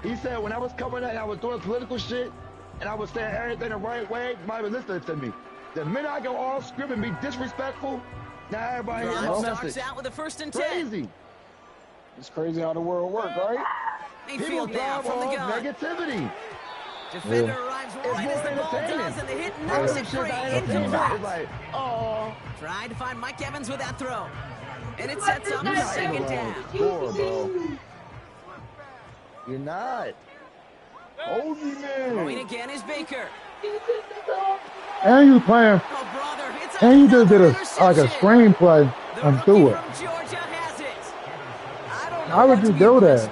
Speaker 2: He said, when I was coming out and I was doing political shit, and I was saying everything the right way, nobody was listening to me. The minute I go off script and be disrespectful, now everybody hears my message.
Speaker 1: Out with the 1st and
Speaker 2: 10. Crazy.
Speaker 3: It's crazy how the world works, right?
Speaker 2: People drive off negativity.
Speaker 1: Defender arrives right as the ball does, and the hit knocks it free. Incomplete.
Speaker 2: It's like, oh.
Speaker 1: Trying to find Mike Evans with that throw. And it sets up the second down.
Speaker 2: Score, bro. You're not.
Speaker 3: Hold me, man.
Speaker 1: Throwing again is Baker.
Speaker 4: And you playing.
Speaker 1: Oh, brother,
Speaker 4: and you just did a screenplay and threw it. How would you do that?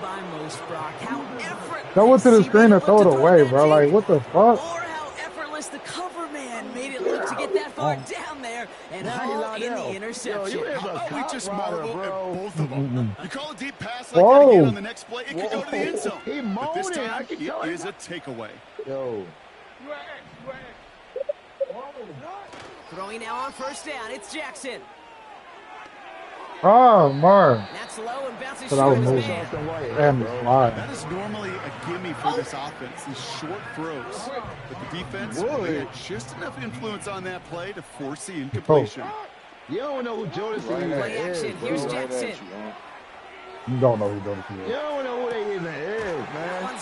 Speaker 4: Go into the screen and throw it away, bro. Like, what the fuck?
Speaker 1: Or how effortless the cover man made it look to get that far down there and haul in the interception.
Speaker 5: We just marvel at both of them. You call a deep pass like that again on the next play, it could go to the end zone. But this time, it is a takeaway.
Speaker 2: Yo.
Speaker 1: Throwing now on 1st down, it's Jackson.
Speaker 4: Oh, Marv.
Speaker 1: That's low and bounces
Speaker 4: short
Speaker 1: his man.
Speaker 5: That is normally a gimme for this offense, these short throws. But the defense had just enough influence on that play to force the incompletion.
Speaker 2: You don't know who Jonas is.
Speaker 1: Here's Jackson.
Speaker 4: You don't know who Jonas is.
Speaker 2: You don't know who they even is, man.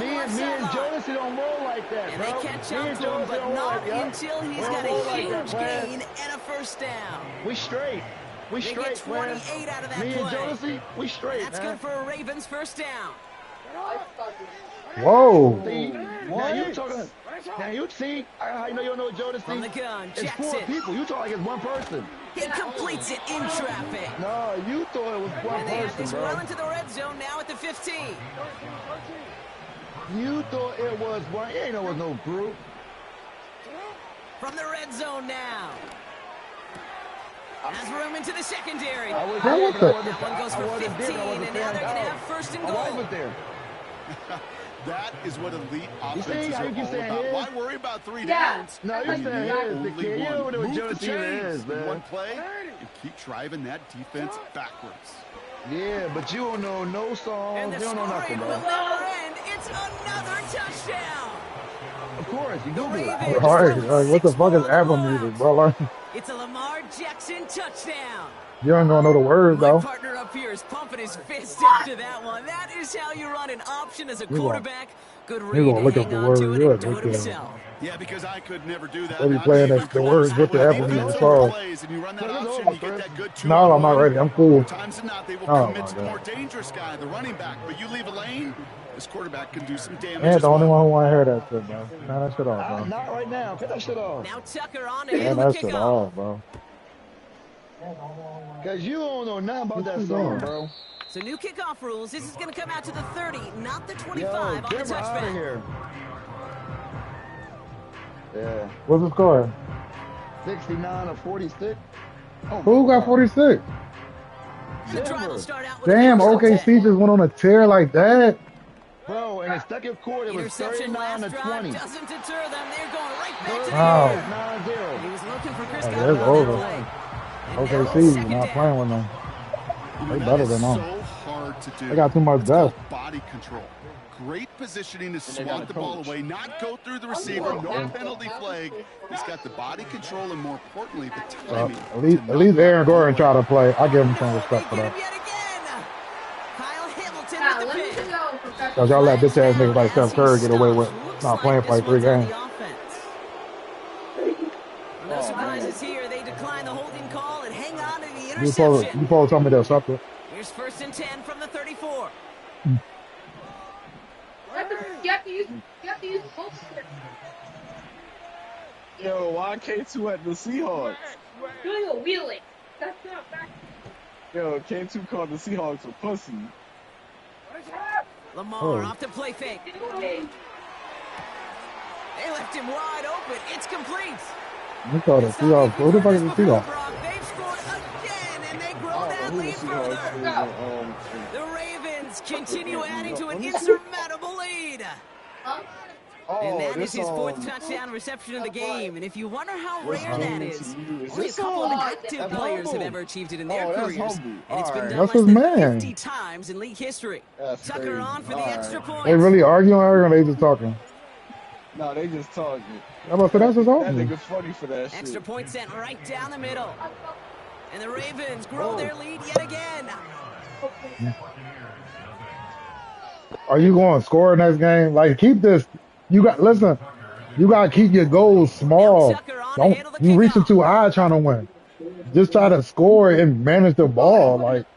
Speaker 2: Me and Jonas don't roll like that,
Speaker 1: and
Speaker 2: bro.
Speaker 1: They catch up to him, but not until he's got a huge gain and a 1st down.
Speaker 2: We straight. We straight,
Speaker 1: 28 out of that
Speaker 2: play. Me and
Speaker 1: play.
Speaker 2: Jonesy, we straight,
Speaker 1: That's good for a Ravens 1st down.
Speaker 4: Whoa.
Speaker 2: See, now you talking. Now you see how you know you don't know Jonas.
Speaker 1: From the gun,
Speaker 2: it's
Speaker 1: Jackson.
Speaker 2: 4 people. You talk like it's 1 person.
Speaker 1: He completes it in traffic.
Speaker 2: No, you thought it was 1 person, bro.
Speaker 1: Well into the red zone now at the 15.
Speaker 2: You thought it was 1. You ain't know it was no group.
Speaker 1: From the red zone now. Has room into the secondary.
Speaker 2: That
Speaker 1: one goes for 15, and now they're going to have 1st and goal.
Speaker 2: I was there.
Speaker 5: That is what elite offenses are all about. Why worry about 3 downs?
Speaker 2: No, you're saying
Speaker 5: only
Speaker 2: the kid. You don't know what Jonas is, man.
Speaker 5: One play and keep driving that defense backwards.
Speaker 2: Yeah, but you don't know no songs. You don't know nothing, bro.
Speaker 1: Will never end. It's another touchdown.
Speaker 2: Of course, you do it.
Speaker 4: All right, what the fuck is Apple music, bro?
Speaker 1: It's a Lamar Jackson touchdown.
Speaker 4: You ain't gonna know the words, though.
Speaker 1: My partner up here is pumping his fist after that one. That is how you run an option as a quarterback. Good read.
Speaker 4: You're gonna look up the words.
Speaker 5: Yeah, because I could never do that.
Speaker 4: They'll be playing the words with the Apple music song. No, I'm not ready. I'm cool.
Speaker 5: Times and not, they will commit to the more dangerous guy, the running back. But you leave a lane, this quarterback can do some damage.
Speaker 4: Yeah, the only one who want to hear that shit, bro. Turn that shit off, bro.
Speaker 2: Not right now. Cut that shit off.
Speaker 1: Now Tucker on
Speaker 4: and
Speaker 1: Turn
Speaker 4: that shit off, bro.
Speaker 2: Because you don't know nothing about that song, bro.
Speaker 1: So new kickoff rules. This is going to come out to the 30, not the 25 on the touchback.
Speaker 2: Out of here. Yeah.
Speaker 4: What's the score?
Speaker 2: 69 or 46.
Speaker 4: Who got 46? Damn, OKC just went on a tear like that.
Speaker 2: Bro, in the second quarter, it was 39-20.
Speaker 1: Doesn't deter them. They're going right back to the
Speaker 4: Wow.
Speaker 1: 9-0. He was looking for Chris
Speaker 4: It's over. OKC not playing with them. They better than them.
Speaker 5: So hard to do.
Speaker 4: They got too much depth.
Speaker 5: Body control. Great positioning to swat the ball away, not go through the receiver, no penalty flag. He's got the body control and, more importantly, the timing.
Speaker 4: At least Aaron Gordon try to play. I give him some respect for that. Because y'all let bitch ass niggas like Steph Curry get away with not playing for like 3 games.
Speaker 1: No surprises here. They decline the holding call and hang on to the
Speaker 4: You supposed to tell me that something.
Speaker 1: Here's 1st and 10 from the 34.
Speaker 6: You have to use both.
Speaker 3: Yo, why K2 at the Seahawks?
Speaker 6: Doing a wheeling. That's not back.
Speaker 3: Yo, K2 called the Seahawks a pussy.
Speaker 1: Lamar off the play fake. They left him wide open. It's complete.
Speaker 4: You called the Seahawks. Who the fuck is the Seahawks?
Speaker 1: They've scored again, and they grow that lead further. The Ravens continue adding to an insurmountable lead. And that is his 4th touchdown reception of the game. And if you wonder how rare that is, only a couple of active players have ever achieved it in their careers. And it's been done less than 50 times in league history. Tucker on for the extra point.
Speaker 4: They really arguing or are they just talking?
Speaker 3: No, they just talking.
Speaker 4: I'm about to say that's just
Speaker 3: That
Speaker 4: awesome.
Speaker 3: nigga's funny for that shit.
Speaker 1: Extra point sent right down the middle. And the Ravens grow their lead yet again.
Speaker 4: Are you going to score next game? Like, keep this. You got to keep your goals small. Don't you reaching too high trying to win. Just try to score and manage the ball. Like,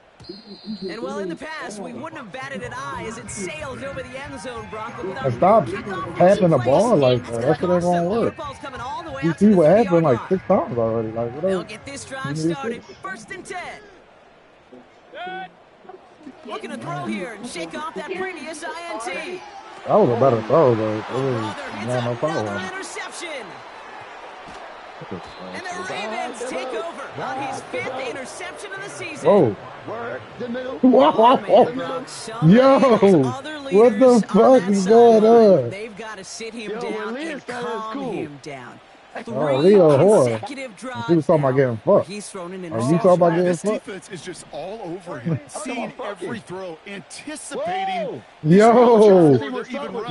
Speaker 1: and well, in the past, we wouldn't have batted an eye as it sailed over the end zone, Brock.
Speaker 4: And stop passing the ball like that. That's what ain't going to work. You see what happened like 6 times already. Like, what
Speaker 1: they'll get this drive started. 1st and 10. Looking to throw here and shake off that previous INT.
Speaker 4: That was a better throw, though. It was no foul.
Speaker 1: Interception. And the Ravens take over on his 5th interception of the season.
Speaker 4: Whoa. Yo, what the fuck is going on?
Speaker 1: They've got to sit him down and calm him down.
Speaker 4: Oh, Leo Horror. He was talking about getting fucked.
Speaker 1: He's thrown an
Speaker 4: Are you talking about getting
Speaker 5: This
Speaker 4: fucked?
Speaker 5: defense is just all over him, seeing every throw, anticipating.
Speaker 4: Yo.
Speaker 5: I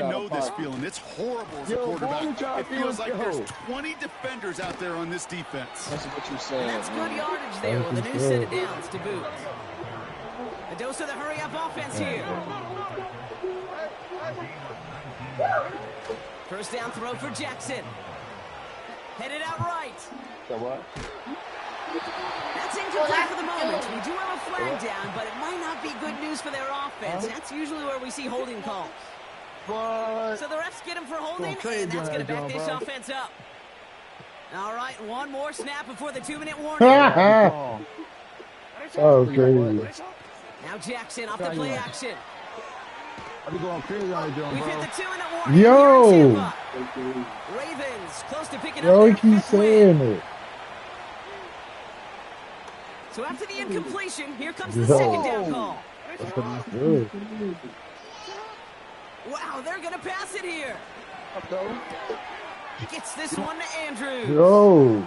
Speaker 5: know this feeling. It's horrible as a quarterback. It feels like there's 20 defenders out there on this defense.
Speaker 3: That's what you're saying.
Speaker 1: That's good yardage there with a new set of downs to boot. A dose of the hurry-up offense here. 1st down throw for Jackson. Headed out right.
Speaker 2: So what?
Speaker 1: That's incomplete for the moment. We do have a flag down, but it might not be good news for their offense. That's usually where we see holding calls. So the refs get him for holding, and that's going to back this offense up. All right, one more snap before the 2-minute warning.
Speaker 4: Oh, crazy.
Speaker 1: Now Jackson off the play action.
Speaker 2: I'm going crazy on it, John,
Speaker 1: We've
Speaker 2: bro.
Speaker 1: hit the 2-minute warning.
Speaker 4: Yo.
Speaker 1: Ravens close to picking
Speaker 4: Yo,
Speaker 1: up
Speaker 4: he keeps saying it.
Speaker 1: So after the incompletion, here comes the 2nd down call.
Speaker 4: Good.
Speaker 1: Wow, they're going to pass it here. Gets this one to Andrews.
Speaker 4: Yo.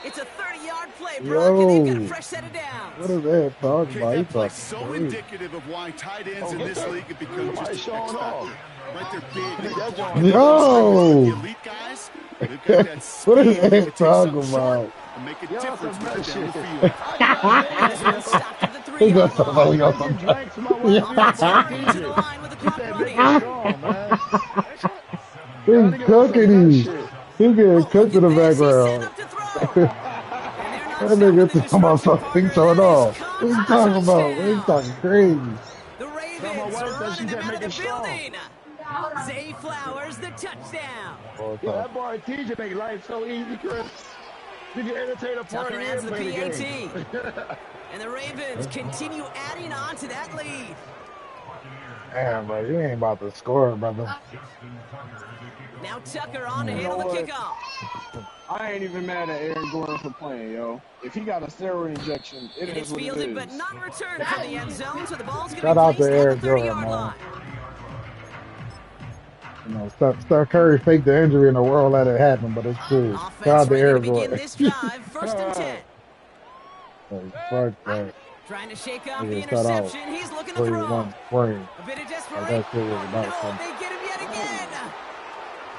Speaker 1: It's a 30-yard play, Brock, and they've got a fresh set of downs.
Speaker 4: What is that talking about?
Speaker 5: That play so indicative of why tight ends in this league have become just showing off. Right, they're big.
Speaker 4: Yo.
Speaker 5: The elite guys, they've got that speed.
Speaker 4: What is that talking about?
Speaker 5: And make a difference right down the field.
Speaker 4: He got somebody else. He's cooking these. He's getting cooked in the background. That nigga talking about something going on. What are you talking about? What are you talking crazy?
Speaker 1: The Ravens running him out of the building. Zay Flowers, the touchdown.
Speaker 2: Yeah, that boy TJ make life so easy, Chris. You can entertain a party
Speaker 1: Tucker adds
Speaker 2: and
Speaker 1: the
Speaker 2: play the game.
Speaker 1: PAT. And the Ravens continue adding on to that lead.
Speaker 4: Damn, bro, you ain't about to score, brother.
Speaker 1: Now Tucker on to handle the kickoff.
Speaker 3: I ain't even mad at Aaron Gordon for playing, yo. If he got a steroid injection, it is what it is.
Speaker 1: But not returned from the end zone, so the ball's going
Speaker 4: Shout
Speaker 1: to
Speaker 4: out
Speaker 1: be
Speaker 4: to
Speaker 1: placed
Speaker 4: Aaron
Speaker 1: at the
Speaker 4: Gordon,
Speaker 1: 30-yard line.
Speaker 4: You know, Steph Curry faked the injury and the world let it happen, but it's cool. Shout out to Aaron Gordon.
Speaker 1: This drive, first and 10.
Speaker 4: Fuck that.
Speaker 1: Trying to shake off the interception. He's looking to throw.
Speaker 4: One spring.
Speaker 1: A bit of desperation.
Speaker 4: That shit was about
Speaker 1: No, they get him yet again.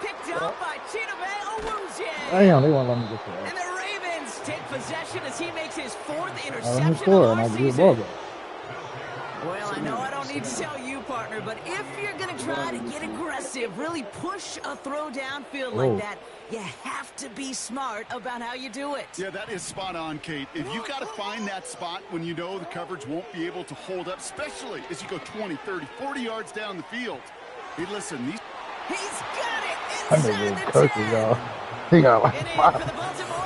Speaker 1: Picked up by Chidobe Owuzie.
Speaker 4: Damn, they won't let me get to
Speaker 1: And
Speaker 4: that.
Speaker 1: the Ravens take possession as he makes his 4th interception of the season. Well, I know I don't need to tell you, partner, but if you're going to try to get aggressive, really push a throw downfield like that, you have to be smart about how you do it.
Speaker 5: Yeah, that is spot on, Kate. If you got to find that spot when you know the coverage won't be able to hold up, especially as you go 20, 30, 40 yards down the field. Hey, listen, these...
Speaker 1: He's got it inside the 10.
Speaker 4: Y'all. He got like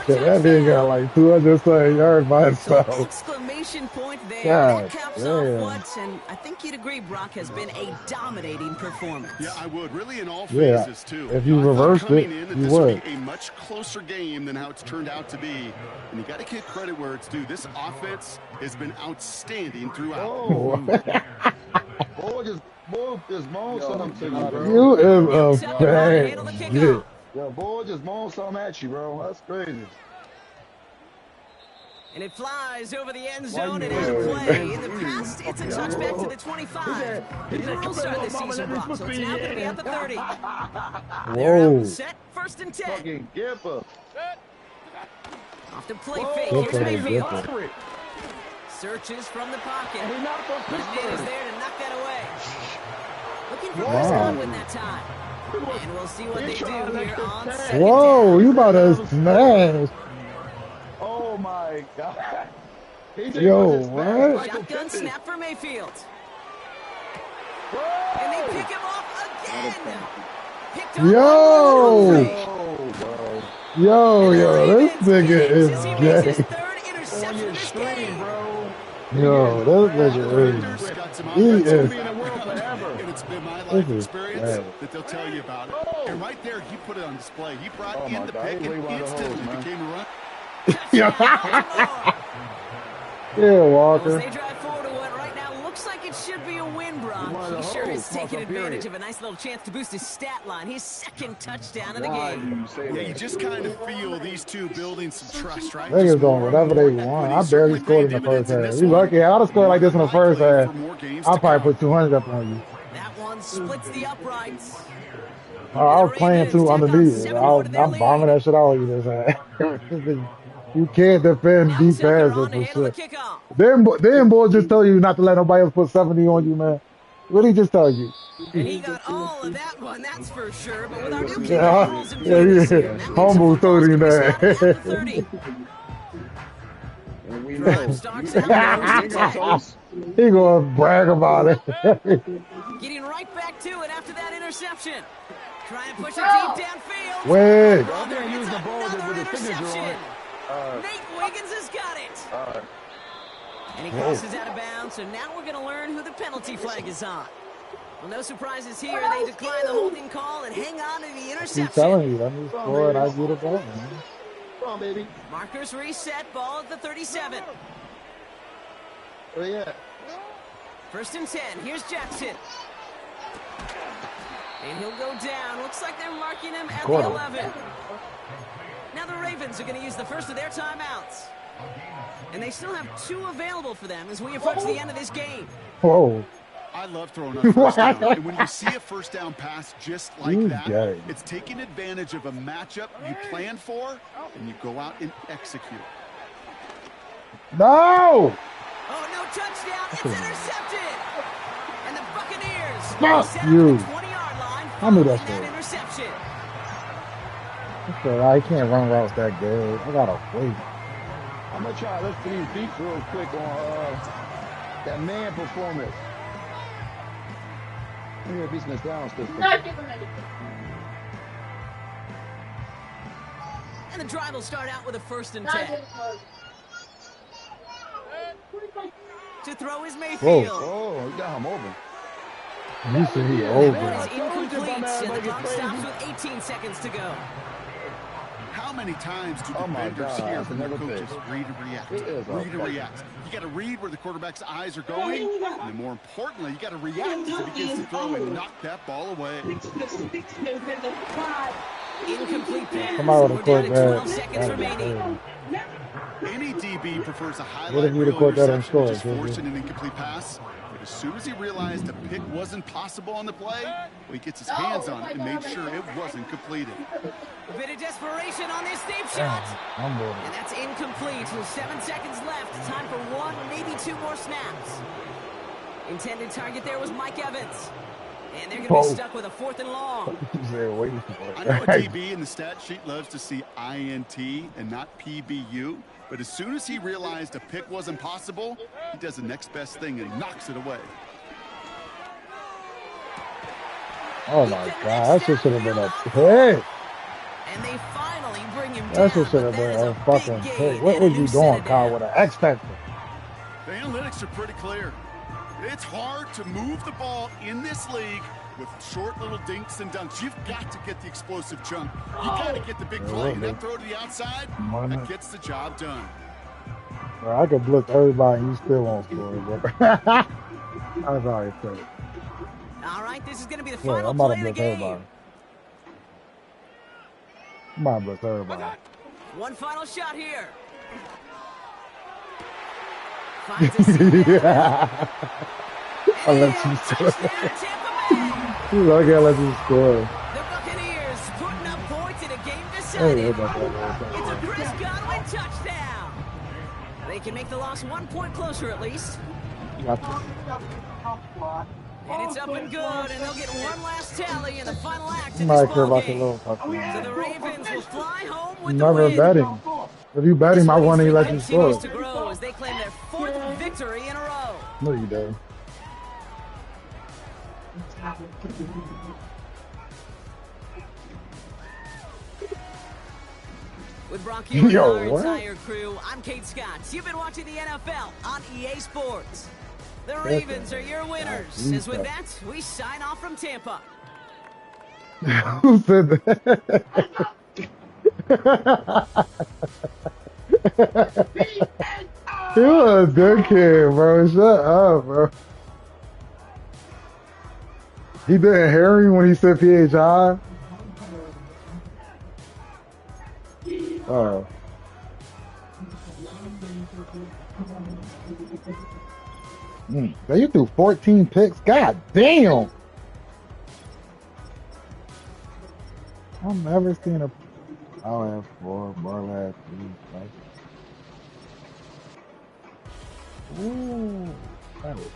Speaker 4: that nigga got like 200 yards by himself.
Speaker 1: So exclamation point there.
Speaker 4: God,
Speaker 1: that caps off what, and I think you'd agree, Brock has been a dominating performance.
Speaker 5: Yeah, I would. Really in all phases, too.
Speaker 4: If you reversed it, you would.
Speaker 5: Be a much closer game than how it's turned out to be. And you got to give credit where it's due. This offense has been outstanding throughout.
Speaker 2: Boy, just moan something to me, bro.
Speaker 4: You is a bad shit.
Speaker 2: Yo, boy, just moan something at you, bro. That's crazy.
Speaker 1: And it flies over the end zone and out of play. In the past, it's a touchback to the 25. The new rules start this season, Brock, so it's now going to be at the 30.
Speaker 4: Whoa.
Speaker 1: Set, first and 10.
Speaker 2: Fucking Gipper.
Speaker 1: Off the play fake, here's Mayfield. Searches from the pocket. And is there to knock that away. Looking for Chris Godwin that time. And we'll see what they do here on second down.
Speaker 4: Whoa, you about to smash.
Speaker 2: Oh my God.
Speaker 4: Yo, what?
Speaker 1: Shotgun snap for Mayfield. And they pick him off again. Picked up
Speaker 4: Yo, this nigga is gay. Yo, this nigga is. He is.
Speaker 5: And it's been my life experience that they'll tell you about it. And right there, he put it on display. He brought in the pick and instantly became a run.
Speaker 4: Yeah, Walker.
Speaker 1: They drive forward to what right now looks like it should be a win, Brock. He sure is taking advantage of a nice little chance to boost his stat line. His 2nd touchdown of the game.
Speaker 5: Yeah, you just kind of feel these two building some trust, right?
Speaker 4: Niggas doing whatever they want. I barely scored in the first half. You lucky. I'd have scored like this in the first half. I'll probably put 200 up on you.
Speaker 1: That one splits the uprights.
Speaker 4: I was playing too underneath. I'm bombing that shit out of you this half. You can't defend deep passes and shit. Them boys just tell you not to let nobody else put 70 on you, man. What did he just tell you?
Speaker 1: And he got all of that one, that's for sure. But with our new kickoff rules in place,
Speaker 4: humble told you that. He gonna brag about it.
Speaker 1: Getting right back to it after that interception. Trying to push it deep downfield.
Speaker 4: Wait.
Speaker 1: Another interception. Nate Wiggins has got it. And he crosses out of bounds, so now we're going to learn who the penalty flag is on. Well, no surprises here. They decline the holding call and hang on to the interception.
Speaker 4: I'm telling you, let me score and I get it back, man.
Speaker 2: Come on, baby.
Speaker 1: Markers reset, ball at the 37.
Speaker 2: Oh, yeah.
Speaker 1: First and 10. Here's Jackson. And he'll go down. Looks like they're marking him at the 11. Now the Ravens are going to use the first of their timeouts. And they still have 2 available for them as we approach the end of this game.
Speaker 4: Whoa.
Speaker 5: I love throwing on first down. And when you see a first down pass just like that, it's taking advantage of a matchup you plan for, and you go out and execute.
Speaker 4: No!
Speaker 1: Oh, no touchdown. It's intercepted. And the Buccaneers
Speaker 4: Fuck you.
Speaker 1: 20-yard line.
Speaker 4: I knew that
Speaker 1: interception.
Speaker 4: I can't run routes that good. I gotta wait.
Speaker 2: I'm gonna try to look for these beats real quick on that man performance. I'm gonna beat this down system.
Speaker 1: And the drive will start out with a first and 10. To throw is Mayfield.
Speaker 2: Oh, he got him open.
Speaker 4: You see he old.
Speaker 1: That is incomplete, and the clock stops with 18 seconds to go.
Speaker 5: How many times do defenders hear from their coaches, read and react, read and react? You got to read where the quarterback's eyes are going, and then more importantly, you got to react as he begins to throw and knock that ball away.
Speaker 1: Incomplete pass.
Speaker 4: Come out with a court
Speaker 1: 12 seconds remaining.
Speaker 5: Any DB prefers a highlight
Speaker 4: What if you
Speaker 5: reel
Speaker 4: record that on
Speaker 5: interception,
Speaker 4: score,
Speaker 5: just forcing an incomplete pass. But as soon as he realized the pick wasn't possible on the play, well, he gets his hands on it and made sure it wasn't completed.
Speaker 1: A bit of desperation on this deep shot. And that's incomplete. 7 seconds left. Time for one, maybe two more snaps. Intended target there was Mike Evans. And they're going to be stuck with a 4th and long.
Speaker 5: I know a DB in the stat sheet loves to see INT and not PBU. But as soon as he realized a pick wasn't possible, he does the next best thing and he knocks it away.
Speaker 4: Oh my God, that should have been a pick.
Speaker 1: And they finally bring him down.
Speaker 4: That should have been a fucking pick. What was you doing, Kyle, with an X Factor?
Speaker 5: The analytics are pretty clear. It's hard to move the ball in this league with short little dinks and dunks. You've got to get the explosive jump. You got to get the big play. That throw to the outside, that gets the job done.
Speaker 4: Bro, I could blitz everybody and you still won't score, bro. I'm sorry, sir.
Speaker 1: All right, this is going to be the final
Speaker 4: I'm
Speaker 1: play
Speaker 4: about
Speaker 1: of
Speaker 4: to
Speaker 1: the
Speaker 4: blitz
Speaker 1: game.
Speaker 4: everybody. I'm about to blitz everybody.
Speaker 1: One final shot here. Finds a seat down.
Speaker 4: I'll let you score. I'll let you score.
Speaker 1: The Buccaneers putting up points in a game decided. It's a Chris Godwin touchdown. They can make the loss 1 point closer at least. And it's up and good, and they'll get one last tally in the final act of this ball game. So the Ravens will fly home with the win.
Speaker 4: Betting. If you bet him, I want to let you score.
Speaker 1: To grow as they claim their 4th victory in a row.
Speaker 4: No, you don't.
Speaker 1: With Brock and our entire crew, I'm Kate Scott. You've been watching the NFL on EA Sports. The Ravens are your winners. As with that, we sign off from Tampa.
Speaker 4: Who said that? You a good kid, bro. Shut up, bro. He didn't hear me when he said PHI? Oh. You threw 14 picks? God damn! I've never seen a... I'll have 4, Barl had 3. Ooh, that was